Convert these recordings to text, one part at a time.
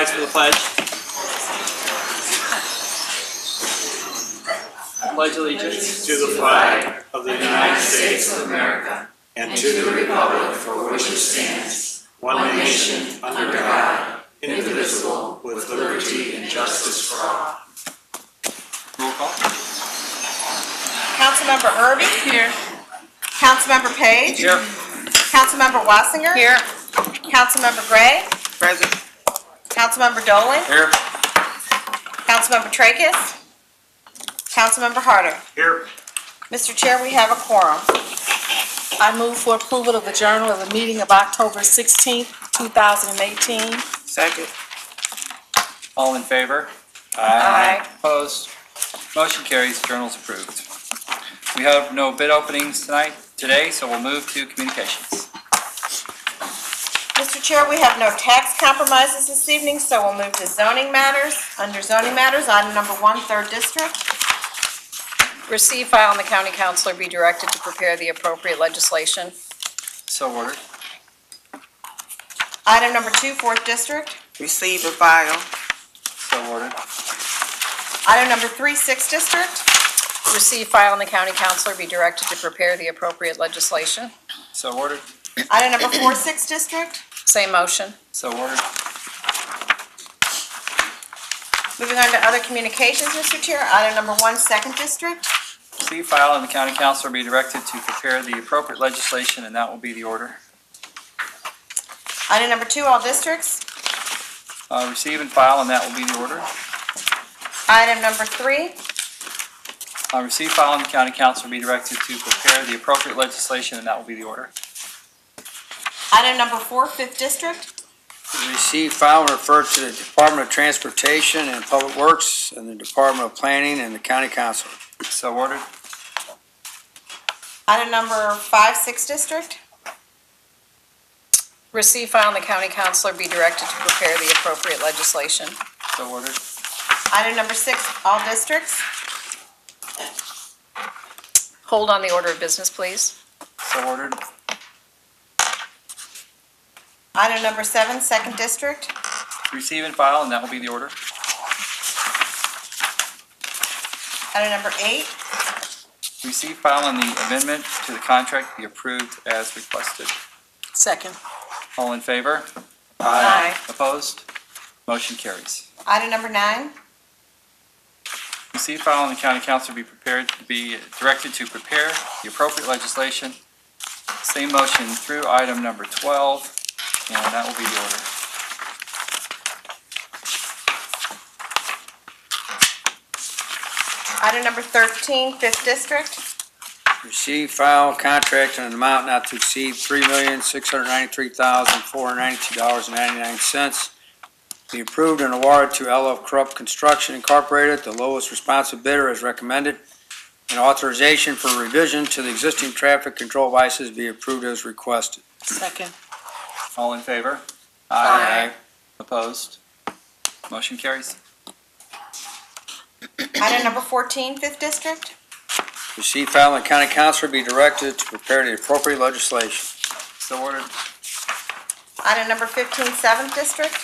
rise for the pledge. I pledge allegiance to the flag of the United States of America and to the republic for which it stands, one nation, under God, indivisible, with liberty and justice for all. Roll call. Councilmember Irby? Here. Councilmember Page? Here. Councilmember Wassinger? Here. Councilmember Gray? Present. Councilmember Dolan? Here. Councilmember Tracus? Councilmember Harder? Here. Mr. Chair, we have a quorum. I move for approval of the journal of the meeting of October 16th, 2018. Second. All in favor? Aye. Opposed? Motion carries. Journal's approved. We have no bid openings today, so we'll move to communications. Mr. Chair, we have no tax compromises this evening, so we'll move to zoning matters. Under zoning matters, item number 1, 3rd District. Receive, file, and the county councilor be directed to prepare the appropriate legislation. So ordered. Item number 2, 4th District. Receive and file. So ordered. Item number 3, 6th District. Receive, file, and the county councilor be directed to prepare the appropriate legislation. So ordered. Item number 4, 6th District. Same motion. So ordered. Moving on to other communications, Mr. Chair. Item number 1, 2nd District. Receive, file, and the county councilor be directed to prepare the appropriate legislation, and that will be the order. Item number 2, all districts. Receive and file, and that will be the order. Item number 3. Receive, file, and the county councilor be directed to prepare the appropriate legislation, and that will be the order. Item number 4, 5th District. Receive, file, and refer to the Department of Transportation and Public Works and the Department of Planning and the County Council. So ordered. Item number 5, 6th District. Receive, file, and the county councilor be directed to prepare the appropriate legislation. So ordered. Item number 6, all districts. Hold on the order of business, please. So ordered. Item number 7, 2nd District. Receive and file, and that will be the order. Item number 8. Receive, file, and the amendment to the contract be approved as requested. Second. All in favor? Aye. Opposed? Motion carries. Item number 9. Receive, file, and the county council be directed to prepare the appropriate legislation. Same motion through item number 12, and that will be the order. Item number 13, 5th District. Receive, file, contract in an amount not to exceed $3,693,492.99. Be approved and awarded to LF Krupp Construction Incorporated, the lowest responsive bidder as recommended. And authorization for revision to the existing traffic control devices be approved as requested. Second. All in favor? Aye. Opposed? Motion carries. Item number 14, 5th District. Receive, file, and county councilor be directed to prepare the appropriate legislation. So ordered. Item number 15, 7th District.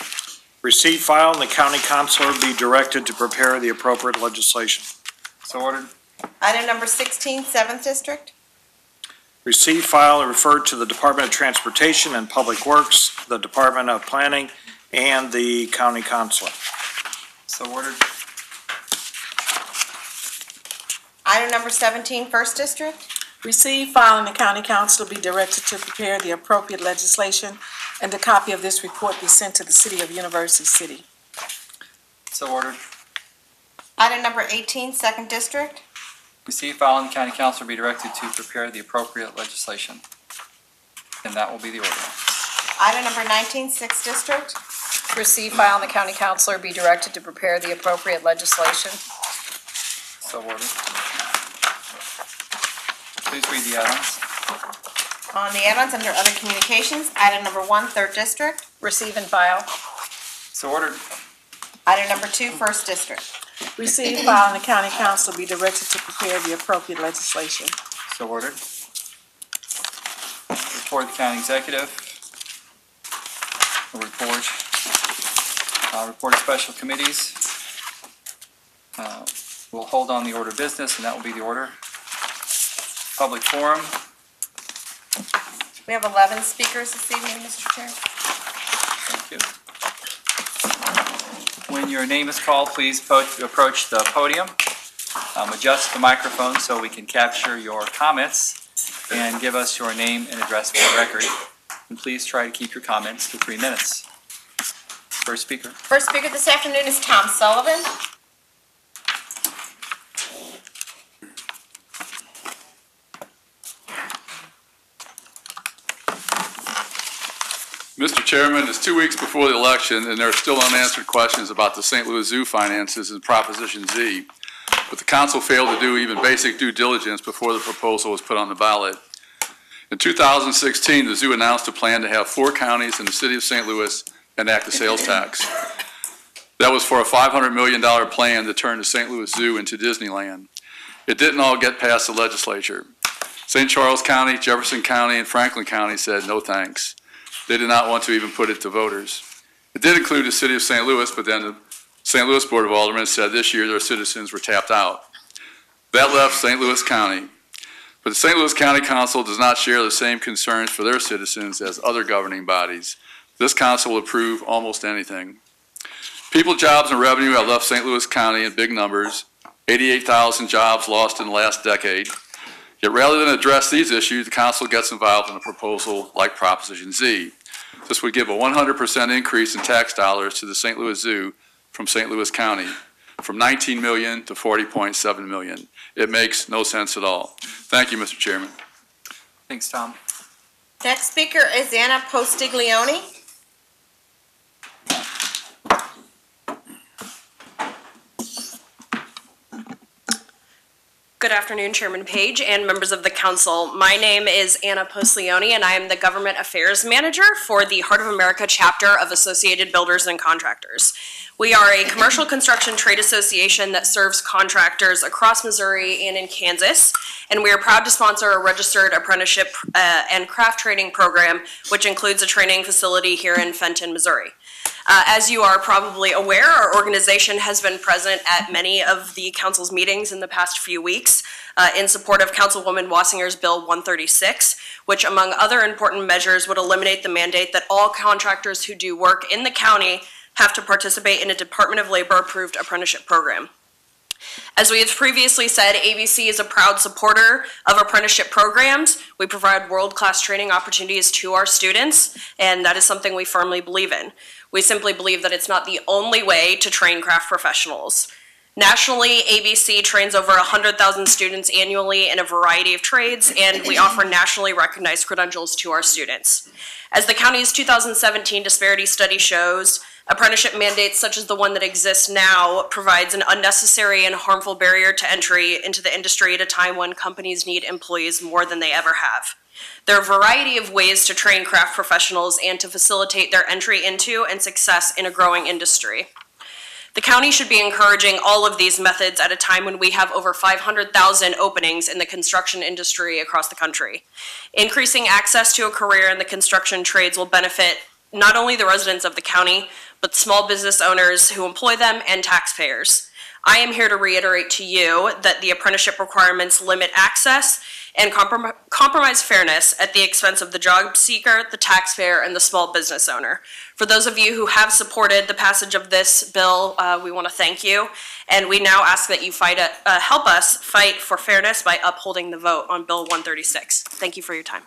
Receive, file, and the county councilor be directed to prepare the appropriate legislation. So ordered. Item number 16, 7th District. Receive, file, and refer to the Department of Transportation and Public Works, the Department of Planning, and the county councilor. So ordered. Item number 17, 1st District. Receive, file, and the county council be directed to prepare the appropriate legislation, and a copy of this report be sent to the city of University City. So ordered. Item number 18, 2nd District. Receive, file, and the county council be directed to prepare the appropriate legislation, and that will be the order. Item number 19, 6th District. Receive, file, and the county councilor be directed to prepare the appropriate legislation. So ordered. Please read the add-ons. On the add-ons under other communications, item number 1, 3rd District. Receive and file. So ordered. Item number 2, 1st District. Receive, file, and the county council be directed to prepare the appropriate legislation. So ordered. Report of the county executive. A report. Report of special committees. We'll hold on the order of business, and that will be the order. Public forum. We have 11 speakers this evening, Mr. Chair. Thank you. When your name is called, please approach the podium. Adjust the microphone so we can capture your comments and give us your name and address for the record. And please try to keep your comments to 3 minutes. First speaker. First speaker this afternoon is Tom Sullivan. Mr. Chairman, it's 2 weeks before the election, and there are still unanswered questions about the St. Louis Zoo finances and Proposition Z, but the council failed to do even basic due diligence before the proposal was put on the ballot. In 2016, the zoo announced a plan to have 4 counties in the city of St. Louis enact a sales tax. That was for a $500 million plan to turn the St. Louis Zoo into Disneyland. It didn't all get past the legislature. St. Charles County, Jefferson County, and Franklin County said no thanks. They did not want to even put it to voters. It did include the city of St. Louis, but then the St. Louis Board of Aldermen said this year their citizens were tapped out. That left St. Louis County. But the St. Louis County Council does not share the same concerns for their citizens as other governing bodies. This council will approve almost anything. People, jobs, and revenue have left St. Louis County in big numbers, 88,000 jobs lost in the last decade. Yet rather than address these issues, the council gets involved in a proposal like Proposition Z. This would give a 100% increase in tax dollars to the St. Louis Zoo from St. Louis County, from $19 million to $40.7 million. It makes no sense at all. Thank you, Mr. Chairman. Thanks, Tom. Next speaker is Anna Postiglione. Good afternoon, Chairman Page and members of the council. My name is Anna Postiglione, and I am the Government Affairs Manager for the Heart of America chapter of Associated Builders and Contractors. We are a commercial construction trade association that serves contractors across Missouri and in Kansas, and we are proud to sponsor a registered apprenticeship and craft training program, which includes a training facility here in Fenton, Missouri. As you are probably aware, our organization has been present at many of the council's meetings in the past few weeks in support of Councilwoman Wassinger's Bill 136, which among other important measures would eliminate the mandate that all contractors who do work in the county have to participate in a Department of Labor approved apprenticeship program. As we have previously said, ABC is a proud supporter of apprenticeship programs. We provide world-class training opportunities to our students, and that is something we firmly believe in. We simply believe that it's not the only way to train craft professionals. Nationally, ABC trains over 100,000 students annually in a variety of trades, and we offer nationally recognized credentials to our students. As the county's 2017 disparity study shows, apprenticeship mandates such as the one that exists now provides an unnecessary and harmful barrier to entry into the industry at a time when companies need employees more than they ever have. There are a variety of ways to train craft professionals and to facilitate their entry into and success in a growing industry. The county should be encouraging all of these methods at a time when we have over 500,000 openings in the construction industry across the country. Increasing access to a career in the construction trades will benefit not only the residents of the county, but small business owners who employ them and taxpayers. I am here to reiterate to you that the apprenticeship requirements limit access and compromise fairness at the expense of the job seeker, the taxpayer, and the small business owner. For those of you who have supported the passage of this bill, we want to thank you, and we now ask that you help us fight for fairness by upholding the vote on Bill 136. Thank you for your time.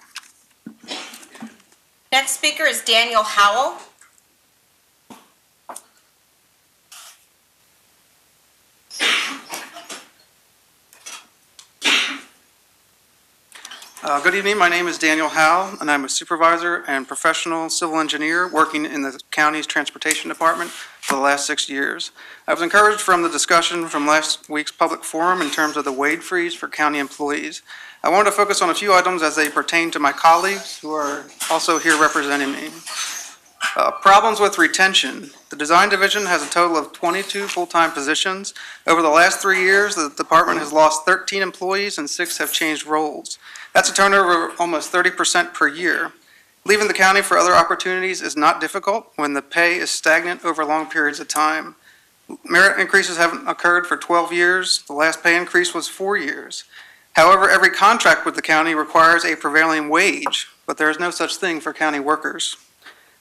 Next speaker is Daniel Howell. Good evening. My name is Daniel Howell, and I'm a supervisor and professional civil engineer working in the county's transportation department for the last 6 years. I was encouraged from the discussion from last week's public forum in terms of the wage freeze for county employees. I wanted to focus on a few items as they pertain to my colleagues who are also here representing me. Problems with retention. The design division has a total of 22 full-time positions. Over the last 3 years, the department has lost 13 employees and 6 have changed roles. That's a turnover of almost 30% per year. Leaving the county for other opportunities is not difficult when the pay is stagnant over long periods of time. Merit increases haven't occurred for 12 years. The last pay increase was 4 years. However, every contract with the county requires a prevailing wage, but there is no such thing for county workers.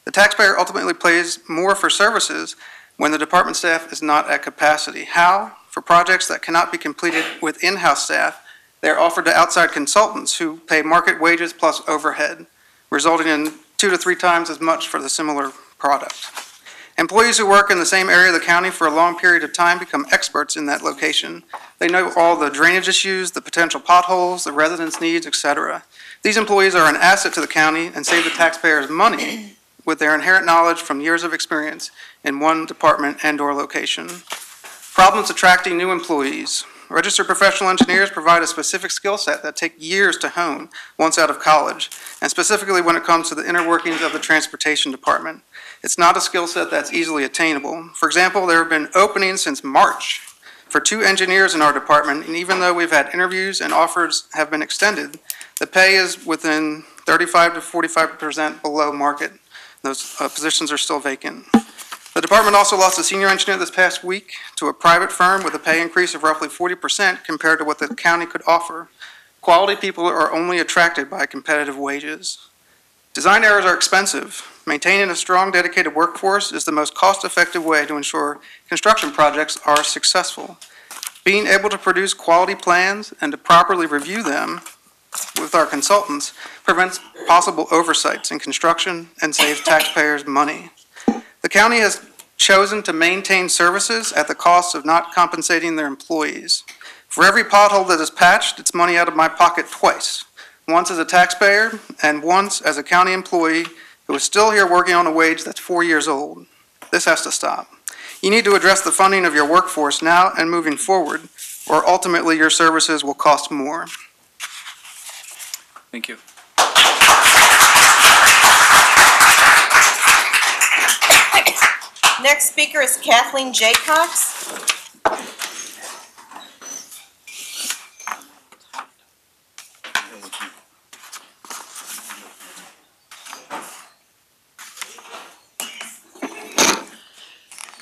The taxpayer ultimately pays more for services when the department staff is not at capacity. How? For projects that cannot be completed with in-house staff, they are offered to outside consultants who pay market wages plus overhead, resulting in 2 to 3 times as much for the similar product. Employees who work in the same area of the county for a long period of time become experts in that location. They know all the drainage issues, the potential potholes, the residents' needs, etc. These employees are an asset to the county and save the taxpayers money with their inherent knowledge from years of experience in one department and/or location. Problems attracting new employees. Registered professional engineers provide a specific skill set that take years to hone once out of college, and specifically when it comes to the inner workings of the transportation department. It's not a skill set that's easily attainable. For example, there have been openings since March for 2 engineers in our department, and even though we've had interviews and offers have been extended, the pay is within 35 to 45% below market. Those positions are still vacant. The department also lost a senior engineer this past week to a private firm with a pay increase of roughly 40% compared to what the county could offer. Quality people are only attracted by competitive wages. Design errors are expensive. Maintaining a strong, dedicated workforce is the most cost-effective way to ensure construction projects are successful. Being able to produce quality plans and to properly review them with our consultants prevents possible oversights in construction and saves taxpayers money. The county has chosen to maintain services at the cost of not compensating their employees. For every pothole that is patched, it's money out of my pocket twice. Once as a taxpayer and once as a county employee who is still here working on a wage that's 4 years old. This has to stop. You need to address the funding of your workforce now and moving forward, or ultimately your services will cost more. Thank you. Next speaker is Kathleen Jaycox.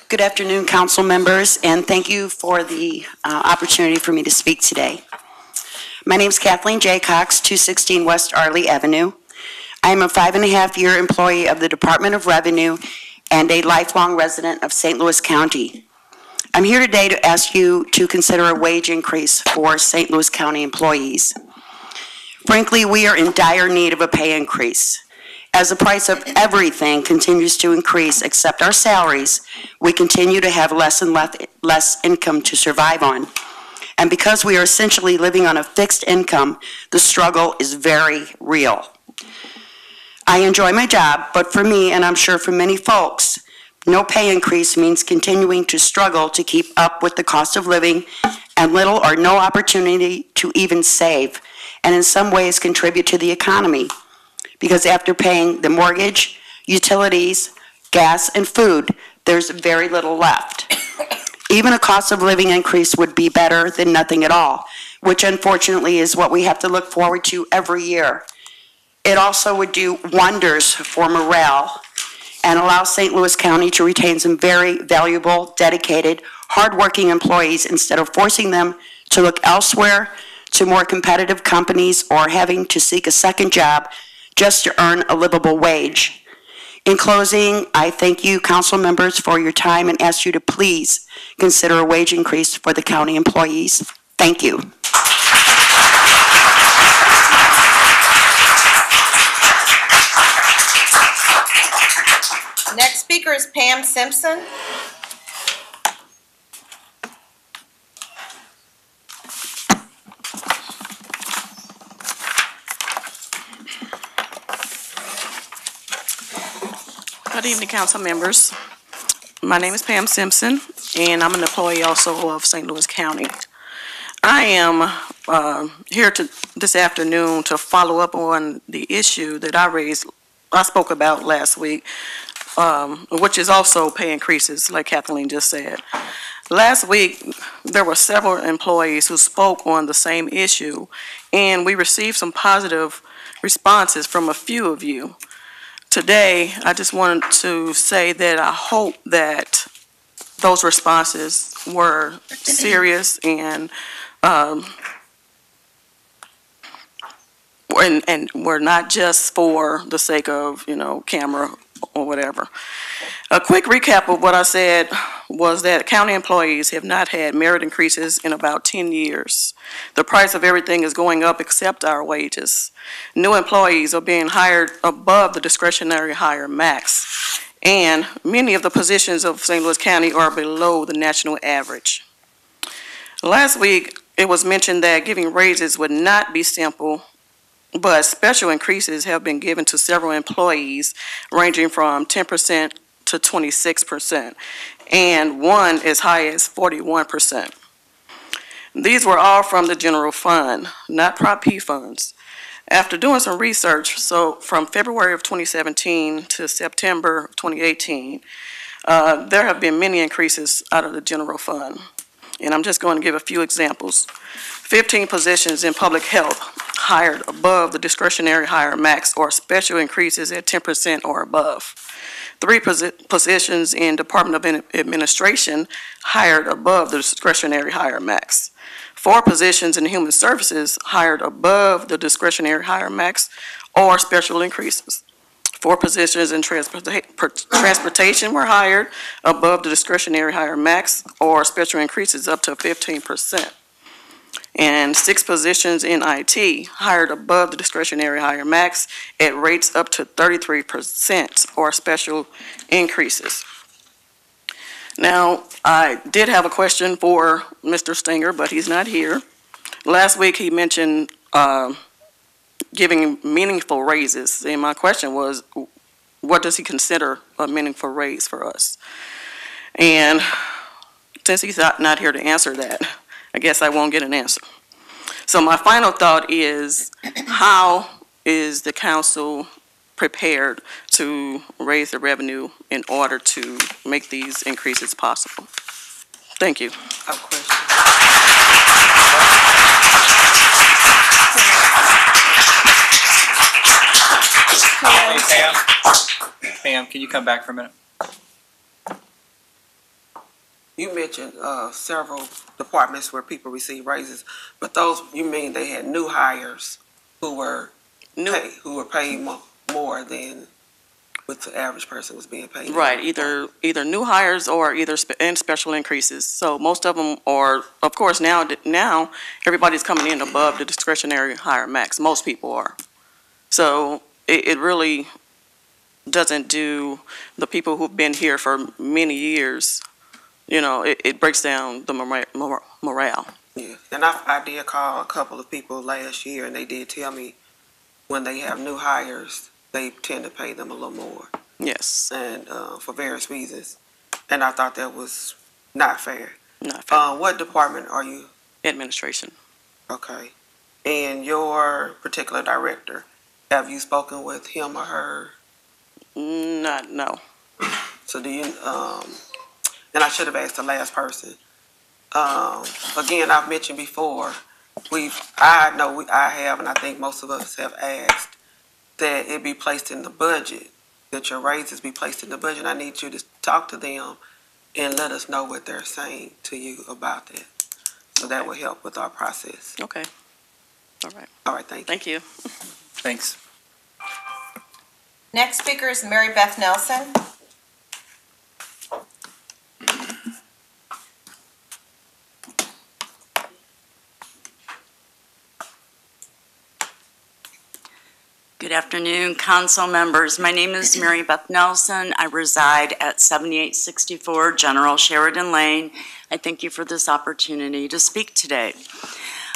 Good afternoon, council members, and thank you for the opportunity for me to speak today. My name is Kathleen Jaycox, 216 West Arley Avenue. I am a 5.5-year employee of the Department of Revenue and a lifelong resident of St. Louis County. I'm here today to ask you to consider a wage increase for St. Louis County employees. Frankly, we are in dire need of a pay increase. As the price of everything continues to increase except our salaries, we continue to have less and less income to survive on. And because we are essentially living on a fixed income, the struggle is very real. I enjoy my job, but for me, and I'm sure for many folks, no pay increase means continuing to struggle to keep up with the cost of living and little or no opportunity to even save, and in some ways contribute to the economy. Because after paying the mortgage, utilities, gas, and food, there's very little left. Even a cost of living increase would be better than nothing at all, which unfortunately is what we have to look forward to every year. It also would do wonders for morale and allow St. Louis County to retain some very valuable, dedicated, hardworking employees instead of forcing them to look elsewhere to more competitive companies or having to seek a second job just to earn a livable wage. In closing, I thank you, council members, for your time and ask you to please consider a wage increase for the county employees. Thank you. Next speaker is Pam Simpson. Good evening, council members. My name is Pam Simpson, and I'm an employee also of St. Louis County. I am here this afternoon to follow up on the issue that I spoke about last week, which is also pay increases, like Kathleen just said. Last week, there were several employees who spoke on the same issue, and we received some positive responses from a few of you. today, I just wanted to say that I hope that those responses were serious and were not just for the sake of, camera or whatever. A quick recap of what I said was that county employees have not had merit increases in about 10 years. The price of everything is going up except our wages. New employees are being hired above the discretionary hire max, and many of the positions of St. Louis County are below the national average. Last week, it was mentioned that giving raises would not be simple, but special increases have been given to several employees ranging from 10% to 26%, and one as high as 41%. These were all from the general fund, not Prop P funds. After doing some research, so from February of 2017 to September of 2018, there have been many increases out of the general fund. And I'm just going to give a few examples. 15 positions in public health hired above the discretionary hire max or special increases at 10% or above. 3 positions in Department of Administration hired above the discretionary hire max. 4 positions in Human Services hired above the discretionary hire max or special increases. 4 positions in transportation were hired above the discretionary hire max or special increases up to 15%. And 6 positions in IT hired above the discretionary hire max at rates up to 33% or special increases. Now, I did have a question for Mr. Stinger, but he's not here. Last week he mentioned giving meaningful raises, and my question was, what does he consider a meaningful raise for us? And since he's not here to answer that, I guess I won't get an answer. So my final thought is, how is the council prepared to raise the revenue in order to make these increases possible? Thank you. Hey, Pam, can you come back for a minute? You mentioned several departments where people receive raises, but those, you mean they had new hires who were paid more than what the average person was being paid? Right, either new hires or and special increases. So most of them are, of course, now everybody's coming in above the discretionary hire max. Most people are. So it really doesn't do the people who've been here for many years. It breaks down the morale. Yeah, and I did call a couple of people last year, and they did tell me when they have new hires, they tend to pay them a little more. Yes. And for various reasons. And I thought that was not fair. Not fair. What department are you? Administration. Okay. And your particular director, have you spoken with him or her? No. So do you, and I should have asked the last person. Again, I've mentioned before, I have, and I think most of us have asked that it be placed in the budget, that your raises be placed in the budget. I need you to talk to them and let us know what they're saying to you about that. So that will help with our process. Okay. All right. All right, thank you. Thank you. Thanks. Next speaker is Mary Beth Nelson. Good afternoon, council members. My name is Mary Beth Nelson. I reside at 7864 General Sheridan Lane. I thank you for this opportunity to speak today.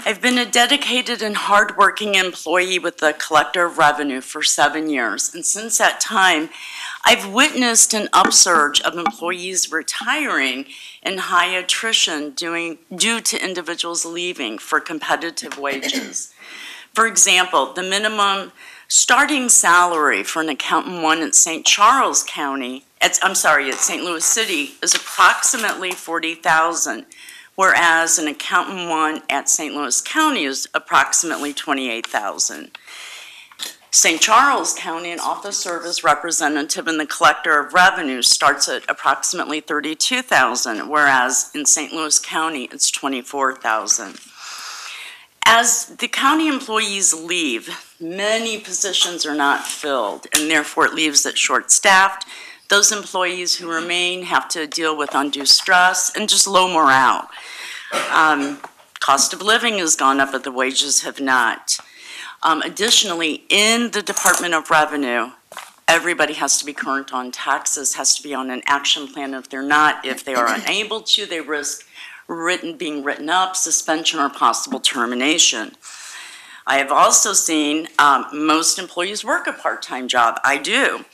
I've been a dedicated and hardworking employee with the Collector of Revenue for 7 years, and since that time, I've witnessed an upsurge of employees retiring and high attrition due to individuals leaving for competitive wages. For example, the minimum starting salary for an accountant 1 at St. Charles County, at St. Louis City is approximately $40,000, whereas an accountant 1 at St. Louis County is approximately $28,000. St. Charles County, an office service representative and the collector of revenue starts at approximately $32,000, whereas in St. Louis County, it's $24,000. As the county employees leave, many positions are not filled, and therefore it leaves it short-staffed. Those employees who remain have to deal with undue stress and just low morale. Cost of living has gone up, but the wages have not. Additionally, in the Department of Revenue, everybody has to be current on taxes, has to be on an action plan. If they're not, if they are unable to, they risk being written up, suspension, or possible termination. I have also seen most employees work a part-time job. I do.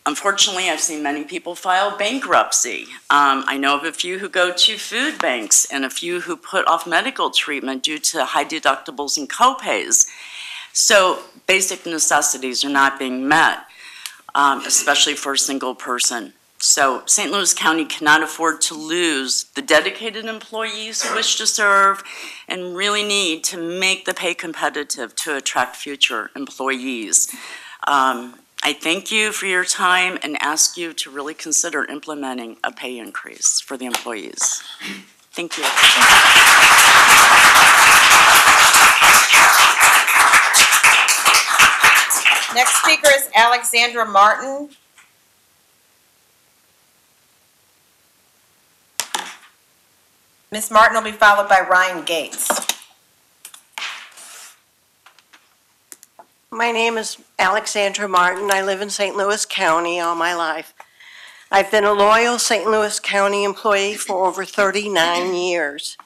Unfortunately, I've seen many people file bankruptcy. I know of a few who go to food banks and a few who put off medical treatment due to high deductibles and copays. So basic necessities are not being met, especially for a single person. So St. Louis County cannot afford to lose the dedicated employees who wish to serve and really need to make the pay competitive to attract future employees. I thank you for your time and ask you to really consider implementing a pay increase for the employees. Thank you. Next speaker is Alexandra Martin. Ms. Martin will be followed by Ryan Gates. My name is Alexandra Martin. I live in St. Louis County all my life. I've been a loyal St. Louis County employee for over 39 years.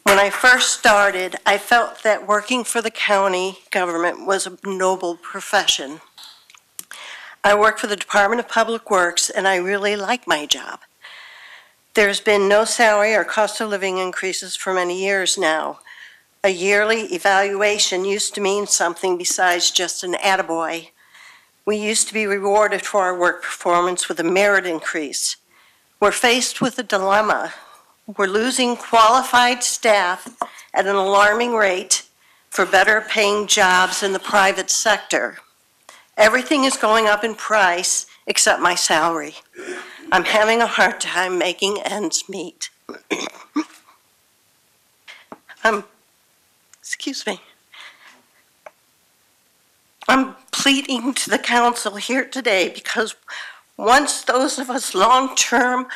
When I first started, I felt that working for the county government was a noble profession. I work for the Department of Public Works, and I really like my job. There's been no salary or cost of living increases for many years now. A yearly evaluation used to mean something besides just an attaboy. We used to be rewarded for our work performance with a merit increase. We're faced with a dilemma. We're losing qualified staff at an alarming rate for better paying jobs in the private sector. Everything is going up in price except my salary. I'm having a hard time making ends meet. Excuse me. I'm pleading to the council here today because once those of us long-term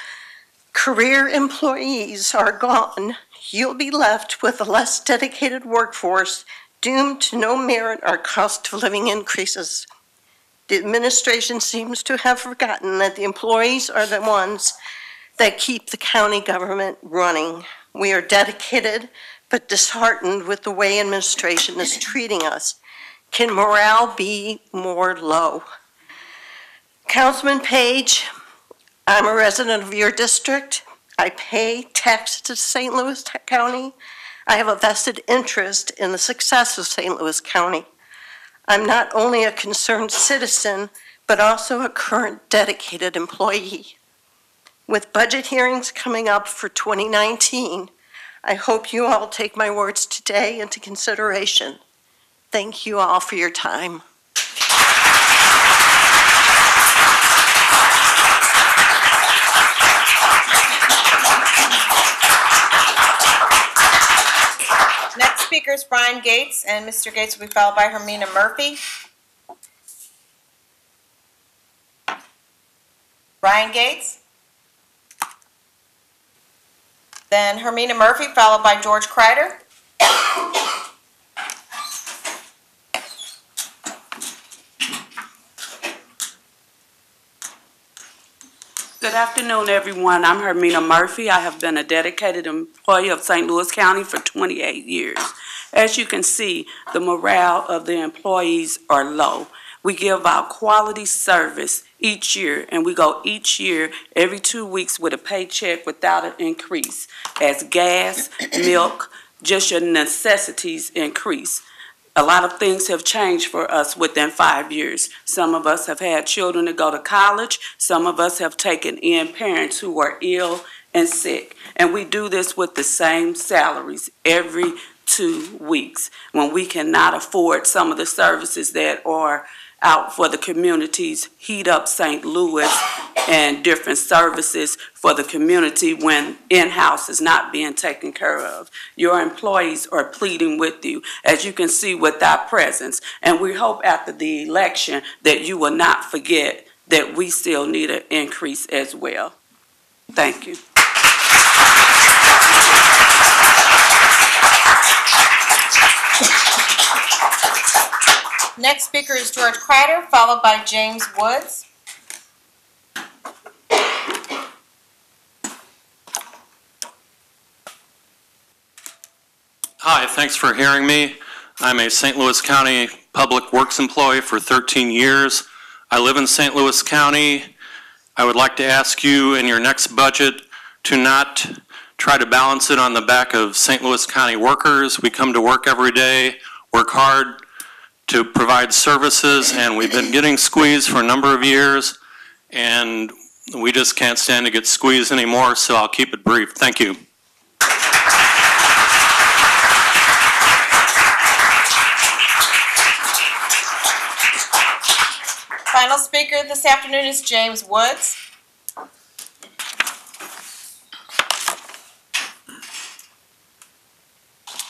career employees are gone, you'll be left with a less dedicated workforce doomed to no merit or cost of living increases. The administration seems to have forgotten that the employees are the ones that keep the county government running. We are dedicated but disheartened with the way administration is treating us. Can morale be more low? Councilman Page, I'm a resident of your district. I pay taxes to St. Louis County. I have a vested interest in the success of St. Louis County. I'm not only a concerned citizen, but also a current dedicated employee. With budget hearings coming up for 2019, I hope you all take my words today into consideration. Thank you all for your time. Next speaker is Brian Gates, and Mr. Gates will be followed by Hermina Murphy. Brian Gates. Then Hermina Murphy, followed by George Kreider. Good afternoon, everyone. I'm Hermina Murphy. I have been a dedicated employee of St. Louis County for 28 years. As you can see, the morale of the employees are low. We give out quality service each year, and we go each year every 2 weeks with a paycheck without an increase. As gas, milk, just your necessities increase. A lot of things have changed for us within 5 years. Some of us have had children to go to college. Some of us have taken in parents who are ill and sick. And we do this with the same salaries every 2 weeks when we cannot afford some of the services that are out for the communities, Heat Up St. Louis, and different services for the community when in-house is not being taken care of. Your employees are pleading with you, as you can see with our presence. And we hope after the election that you will not forget that we still need an increase as well. Thank you. Next speaker is George Kreider, followed by James Woods. Hi, thanks for hearing me. I'm a St. Louis County Public Works employee for 13 years. I live in St. Louis County. I would like to ask you in your next budget to not try to balance it on the back of St. Louis County workers. We come to work every day, work hard to provide services, and we've been getting squeezed for a number of years, and we just can't stand to get squeezed anymore, so I'll keep it brief. Thank you. Final speaker this afternoon is James Woods.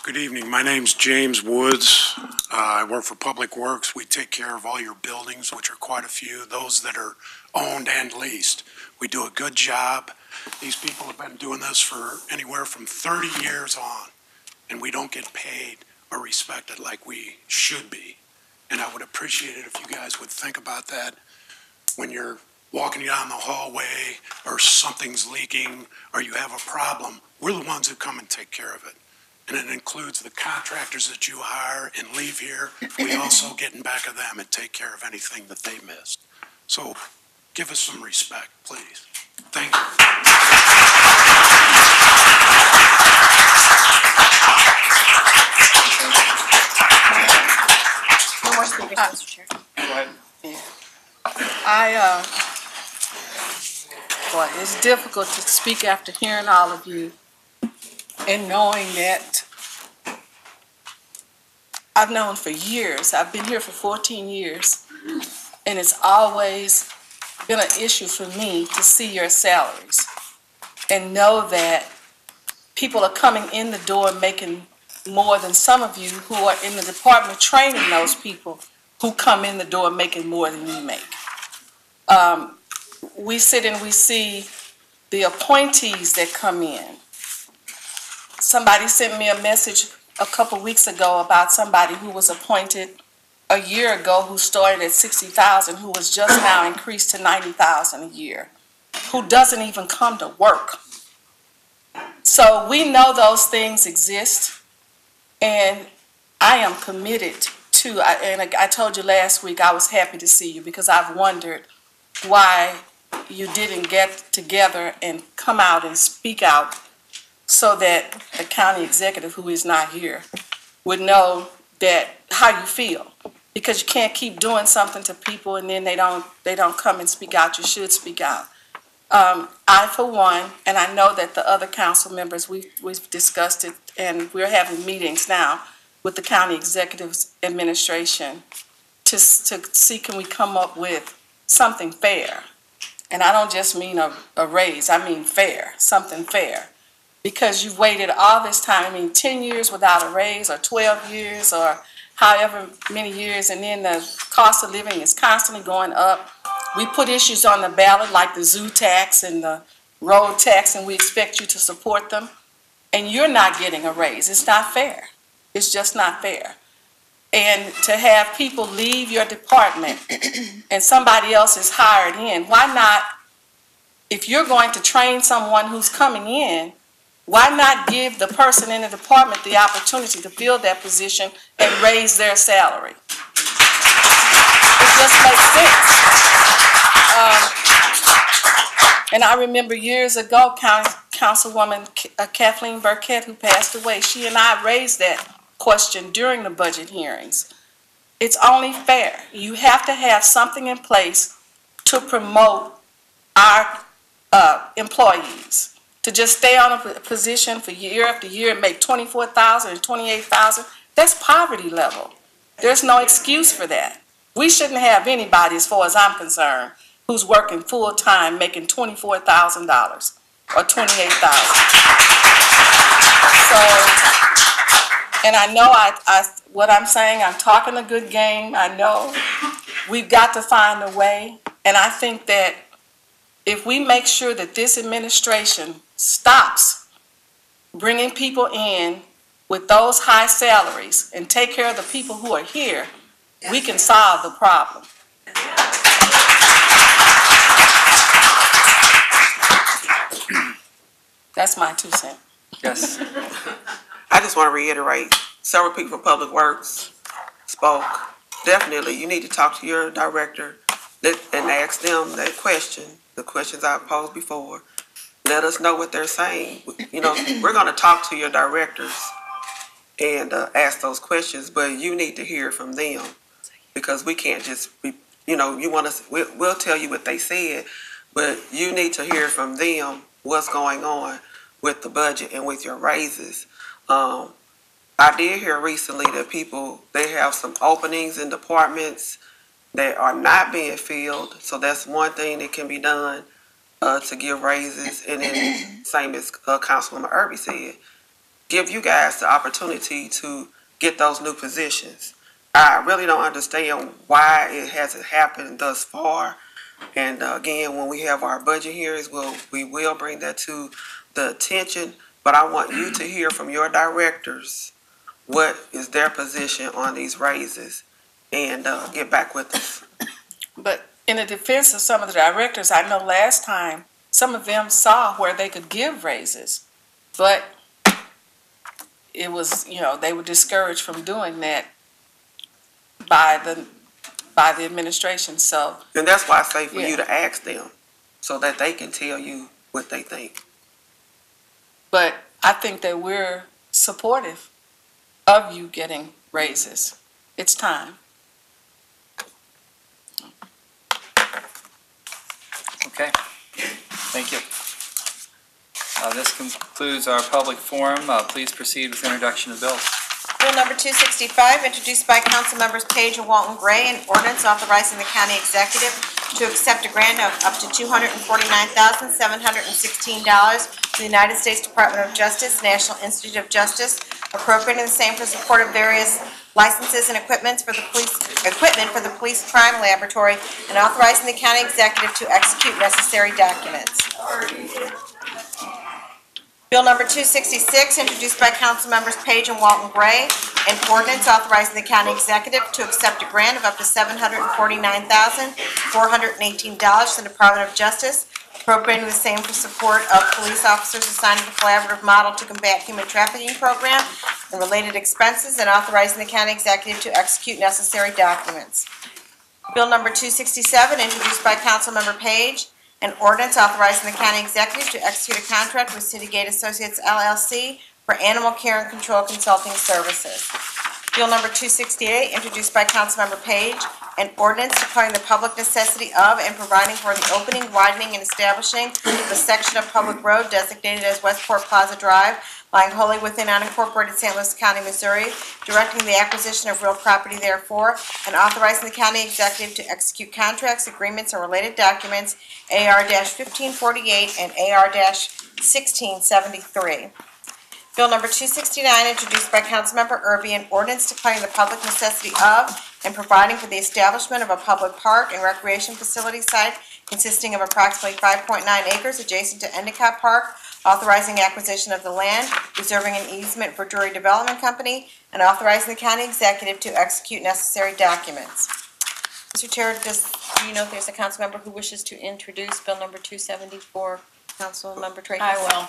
Good evening. My name's James Woods. I work for Public Works. We take care of all your buildings, which are quite a few, those that are owned and leased. We do a good job. These people have been doing this for anywhere from 30 years on, and we don't get paid or respected like we should be. And I would appreciate it if you guys would think about that when you're walking down the hallway or something's leaking or you have a problem. We're the ones who come and take care of it. And it includes the contractors that you hire and leave here. We also get in back of them and take care of anything that they missed. So give us some respect, please. Thank you. No more speakers, Mr. Chair. Go ahead. Boy, it's difficult to speak after hearing all of you and knowing that I've known for years, I've been here for 14 years, and it's always been an issue for me to see your salaries and know that people are coming in the door making more than some of you who are in the department training those people who come in the door making more than you make. We sit and we see the appointees that come in. Somebody sent me a message a couple weeks ago about somebody who was appointed a year ago who started at $60,000, who was just now increased to $90,000 a year, who doesn't even come to work. So we know those things exist, and I am committed to, and I told you last week I was happy to see you because I've wondered why you didn't get together and come out and speak out so that the county executive, who is not here, would know that how you feel. Because you can't keep doing something to people and then they don't come and speak out. You should speak out. I, for one, and I know that the other council members, we've discussed it, and we're having meetings now with the county executive's administration to see can we come up with something fair. And I don't just mean a raise, I mean fair, something fair. Because you've waited all this time, 10 years without a raise, or 12 years, or however many years, and then the cost of living is constantly going up. We put issues on the ballot like the zoo tax and the road tax, and we expect you to support them, and you're not getting a raise. It's not fair. It's just not fair. And to have people leave your department and somebody else is hired in, why not, if you're going to train someone who's coming in, why not give the person in the department the opportunity to fill that position and raise their salary? It just makes sense. And I remember years ago, Councilwoman Kathleen Burkett, who passed away, she and I raised that question during the budget hearings. It's only fair. You have to have something in place to promote our employees, to just stay on a position for year after year and make $24,000 and $28,000, that's poverty level. There's no excuse for that. We shouldn't have anybody, as far as I'm concerned, who's working full-time making $24,000 or $28,000. So, and I know what I'm saying, I'm talking a good game. I know we've got to find a way. And I think that if we make sure that this administration stops bringing people in with those high salaries and take care of the people who are here, we can solve the problem. That's my 2 cents. Yes. I just want to reiterate, several people from Public Works spoke. Definitely, you need to talk to your director and ask them that question, the questions I posed before. Let us know what they're saying. You know, we're going to talk to your directors and ask those questions, but you need to hear from them because we can't just be, you know, you want us, we'll tell you what they said, but you need to hear from them what's going on with the budget and with your raises. I did hear recently that people, they have some openings in departments that are not being filled, so that's one thing that can be done to give raises. And then, same as Councilwoman Irby said, give you guys the opportunity to get those new positions. I really don't understand why it hasn't happened thus far. And again, when we have our budget hearings, we will bring that to the attention. But I want you to hear from your directors what is their position on these raises and get back with us. But in the defense of some of the directors, I know last time some of them saw where they could give raises, but it was, you know, they were discouraged from doing that by the administration. So, and that's why I say for you to ask them so that they can tell you what they think. But I think that we're supportive of you getting raises. It's time. Okay, thank you. This concludes our public forum. Please proceed with introduction of bills. Bill number 265, introduced by Council Members Page and Walton Gray, an ordinance authorizing the county executive to accept a grant of up to $249,716 from the United States Department of Justice, National Institute of Justice, appropriating the same for support of various licenses and equipment for the police crime laboratory, and authorizing the county executive to execute necessary documents. Bill number 266, introduced by Council Members Page and Walton Gray, an ordinance authorizing the county executive to accept a grant of up to $749,418 from the Department of Justice, appropriating the same for support of police officers assigned to the collaborative model to combat human trafficking program and related expenses, and authorizing the county executive to execute necessary documents. Bill number 267, introduced by Council Member Page, an ordinance authorizing the county executive to execute a contract with Citygate Associates LLC for animal care and control consulting services. Bill number 268, introduced by Councilmember Page, an ordinance declaring the public necessity of and providing for the opening, widening, and establishing the section of public road designated as Westport Plaza Drive, lying wholly within unincorporated St. Louis County, Missouri, directing the acquisition of real property therefore, and authorizing the county executive to execute contracts, agreements, and related documents, AR-1548 and AR-1673. Bill number 269, introduced by Councilmember Irby, an ordinance declaring the public necessity of and providing for the establishment of a public park and recreation facility site consisting of approximately 5.9 acres adjacent to Endicott Park, authorizing acquisition of the land, reserving an easement for Drury Development Company, and authorizing the county executive to execute necessary documents. Mr. Chair, do you know if there's a council member who wishes to introduce Bill number 274, Councilmember Tracus? I will.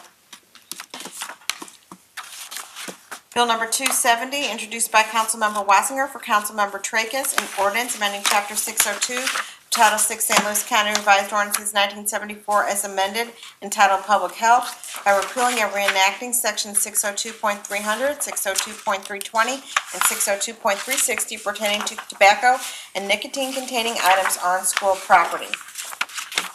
Bill number 270, introduced by Councilmember Wassinger for Councilmember Tracus, an ordinance amending Chapter 602, Title 6 St. Louis County Revised Ordinances 1974 as amended, entitled Public Health, by repealing and reenacting Section 602.300, 602.320, and 602.360 pertaining to tobacco and nicotine-containing items on school property.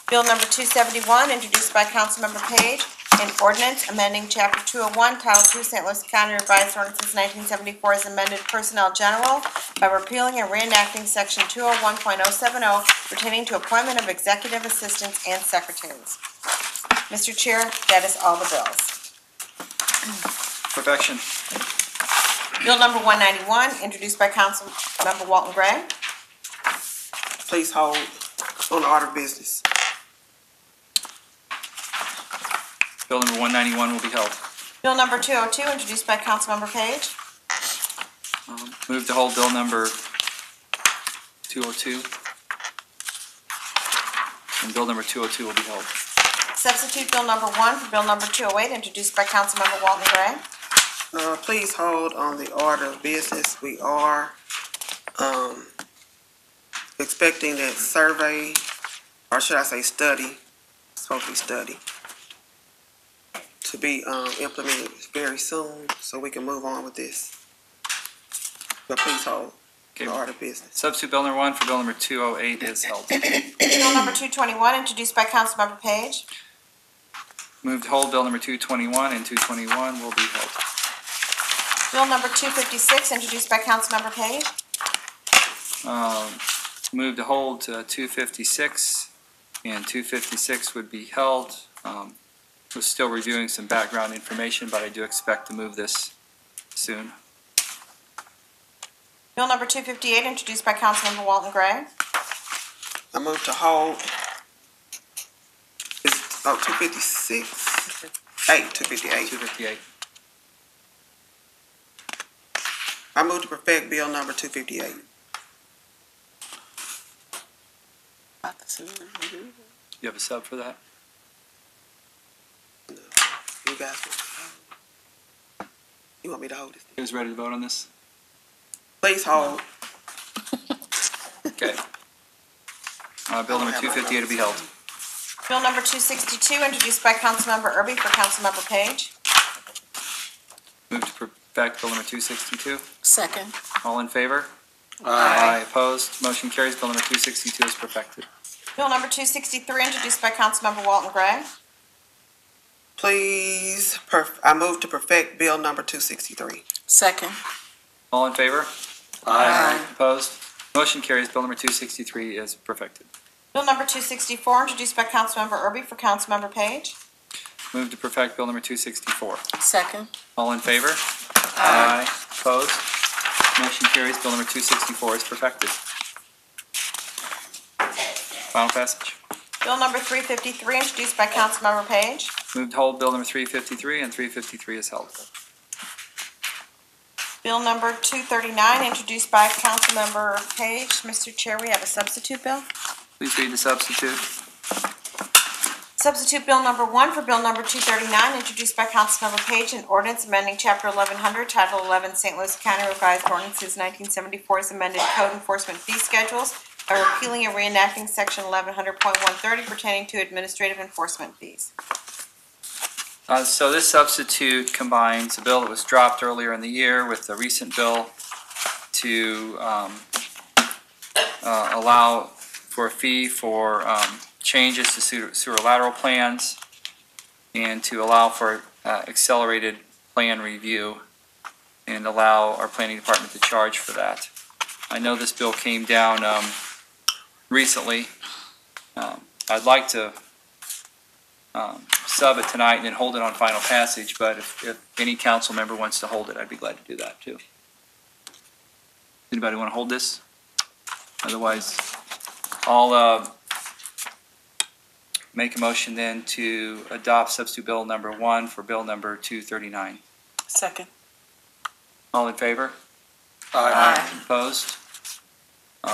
Bill number 271, introduced by Councilmember Page, An ordinance amending Chapter 201, Title 2, St. Louis County Revised Ordinances 1974 as amended Personnel General by repealing and reenacting Section 201.070 pertaining to appointment of executive assistants and secretaries. Mr. Chair, that is all the bills. Perfection. Bill number 191, introduced by Councilmember Walton Gray. Please hold on the order of business. Bill number 191 will be held. Bill number 202, introduced by Councilmember Page. Move to hold bill number 202. And bill number 202 will be held. Substitute bill number 1 for bill number 208, introduced by Councilmember Walton Gray. Please hold on the order of business. We are expecting that survey, or should I say study, supposed to be study, to be implemented very soon so we can move on with this. But please hold the order of business. Substitute bill number 1 for bill number 208 is held. Bill number 221, introduced by Councilmember Page. Move to hold bill number 221 and 221 will be held. Bill number 256, introduced by Councilmember Page. Move to hold 256 and 256 would be held. We're still reviewing some background information, but I do expect to move this soon. Bill number 258, introduced by Councilmember Walton Gray. I move to hold. It's 256. 258. 258. I move to perfect bill number 258. You have a sub for that? You guys, you want me to hold it? You guys ready to vote on this? Please hold. Okay. Bill number 258 will be held. Bill number 262, introduced by Councilmember Erby for Councilmember Page. Move to perfect bill number 262. Second. All in favor? Aye. Opposed? Motion carries. Bill number 262 is perfected. Bill number 263, introduced by Councilmember Walton Gray. Please, I move to perfect bill number 263. Second. All in favor? Aye. Opposed? Motion carries. Bill number 263 is perfected. Bill number 264, introduced by Councilmember Erby for Councilmember Page. Move to perfect bill number 264. Second. All in favor? Aye. Opposed? Motion carries. Bill number 264 is perfected. Final passage. Bill number 353, introduced by Councilmember Page. Move to hold bill number 353, and 353 is held. Bill number 239, introduced by Councilmember Page. Mr. Chair, we have a substitute bill. Please read the substitute. Substitute bill number 1 for bill number 239, introduced by Councilmember Page, an ordinance amending Chapter 1100, Title 11, St. Louis County Revised Ordinances 1974 as amended Code Enforcement Fee Schedules by repealing and reenacting Section 1100.130 pertaining to administrative enforcement fees. So this substitute combines a bill that was dropped earlier in the year with the recent bill to allow for a fee for changes to sewer lateral plans and to allow for accelerated plan review and allow our planning department to charge for that. I know this bill came down recently. I'd like to sub it tonight and then hold it on final passage, but if any council member wants to hold it, I'd be glad to do that too. Anybody want to hold this? Otherwise, I'll make a motion then to adopt substitute bill number 1 for bill number 239. Second. All in favor? Aye. Opposed?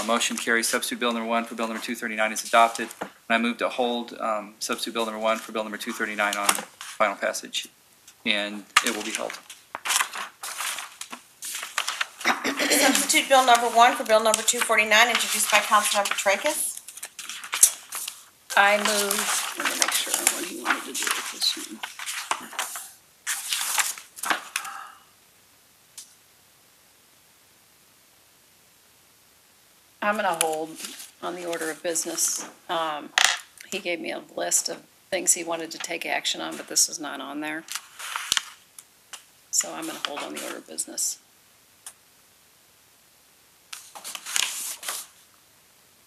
Motion carries. Substitute bill number 1 for bill number 239 is adopted. And I move to hold substitute bill number 1 for bill number 239 on final passage, and it will be held. Substitute bill number 1 for bill number 249, introduced by Councilmember Tracus. I move, let me make sure what he wanted to do with this one. I'm going to hold on the order of business. He gave me a list of things he wanted to take action on, but this is not on there. So I'm going to hold on the order of business.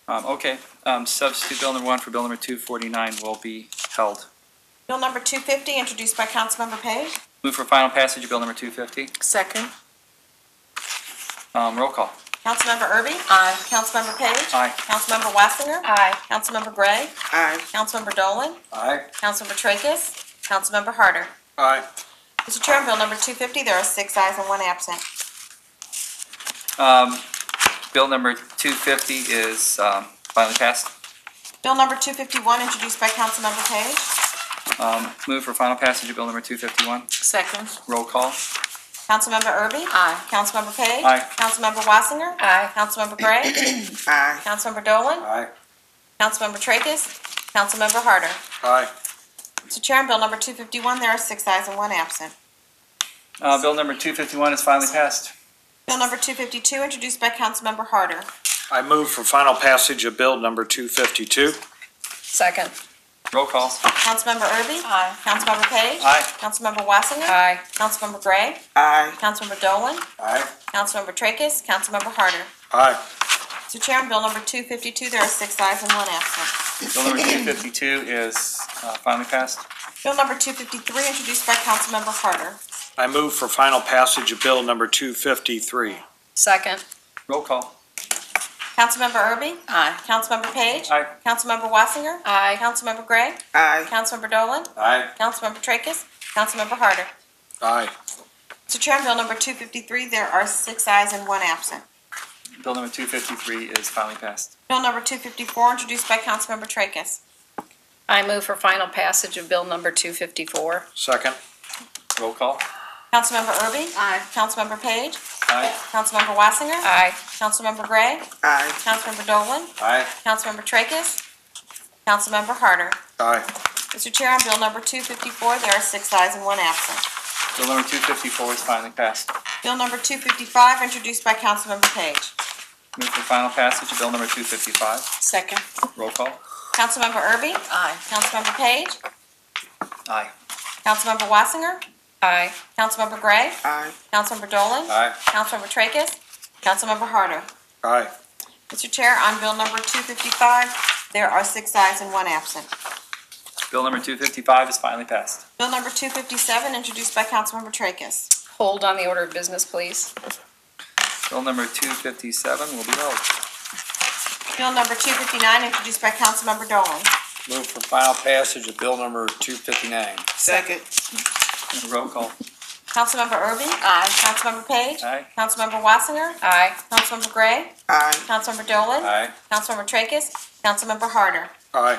Okay, substitute bill number 1 for bill number 249 will be held. Bill number 250, introduced by Councilmember Page. Move for final passage of bill number 250. Second. Roll call. Councilmember Erby? Aye. Councilmember Page? Aye. Councilmember Wassinger? Aye. Councilmember Gray? Aye. Councilmember Dolan? Aye. Councilmember Tracus? Councilmember Harder? Aye. Mr. Chair, on bill number 250, there are 6 ayes and 1 absent. Bill number 250 is finally passed. Bill number 251, introduced by Councilmember Page. Move for final passage of bill number 251. Second. Roll call. Councilmember Erby? Aye. Councilmember Page? Aye. Councilmember Wassinger? Aye. Councilmember Gray? Aye. Councilmember Dolan? Aye. Councilmember Tracus? Councilmember Harder? Aye. Mr. Chair, on bill number 251, there are 6 ayes and 1 absent. Bill number 251 is finally passed. Bill number 252, introduced by Councilmember Harder. I move for final passage of bill number 252. Second. Roll call. Councilmember Erby? Aye. Councilmember Page? Aye. Councilmember Wassinger? Aye. Councilmember Gray? Aye. Councilmember Dolan? Aye. Councilmember Tracus? Councilmember Harder? Aye. Mr. Chair, on bill number 252, there are 6 ayes and 1 absent. Bill number 252 is finally passed. Bill number 253, introduced by Councilmember Harder. I move for final passage of bill number 253. Second. Roll call. Councilmember Erby? Aye. Councilmember Page? Aye. Councilmember Wassinger? Aye. Councilmember Gray? Aye. Councilmember Dolan? Aye. Councilmember Tracus? Councilmember Harder? Aye. Mr. Chair, on bill number 253, there are 6 ayes and 1 absent. Bill number 253 is finally passed. Bill number 254, introduced by Councilmember Tracus. I move for final passage of bill number 254. Second. Roll call. Councilmember Erby? Aye. Councilmember Page? Aye. Councilmember Wassinger? Aye. Councilmember Gray? Aye. Councilmember Dolan? Aye. Councilmember Tracus? Councilmember Harder? Aye. Mr. Chair, on bill number 254, there are 6 ayes and 1 absent. Bill number 254 is finally passed. Bill number 255, introduced by Councilmember Page. Move for final passage of bill number 255. Second. Roll call. Councilmember Erby? Aye. Councilmember Page? Aye. Councilmember Wassinger? Aye. Councilmember Gray? Aye. Councilmember Dolan? Aye. Councilmember Tracus? Councilmember Harder? Aye. Mr. Chair, on bill number 255, there are 6 ayes and 1 absent. Bill number 255 is finally passed. Bill number 257, introduced by Councilmember Tracus. Hold on the order of business, please. Bill number 257 will be held. Bill number 259, introduced by Councilmember Dolan. Move for final passage of bill number 259. Second. Roll call. Councilmember Erby? Aye. Councilmember Page? Aye. Councilmember Wassinger? Aye. Councilmember Gray? Aye. Councilmember Dolan? Aye. Councilmember Tracus? Councilmember Harder? Aye.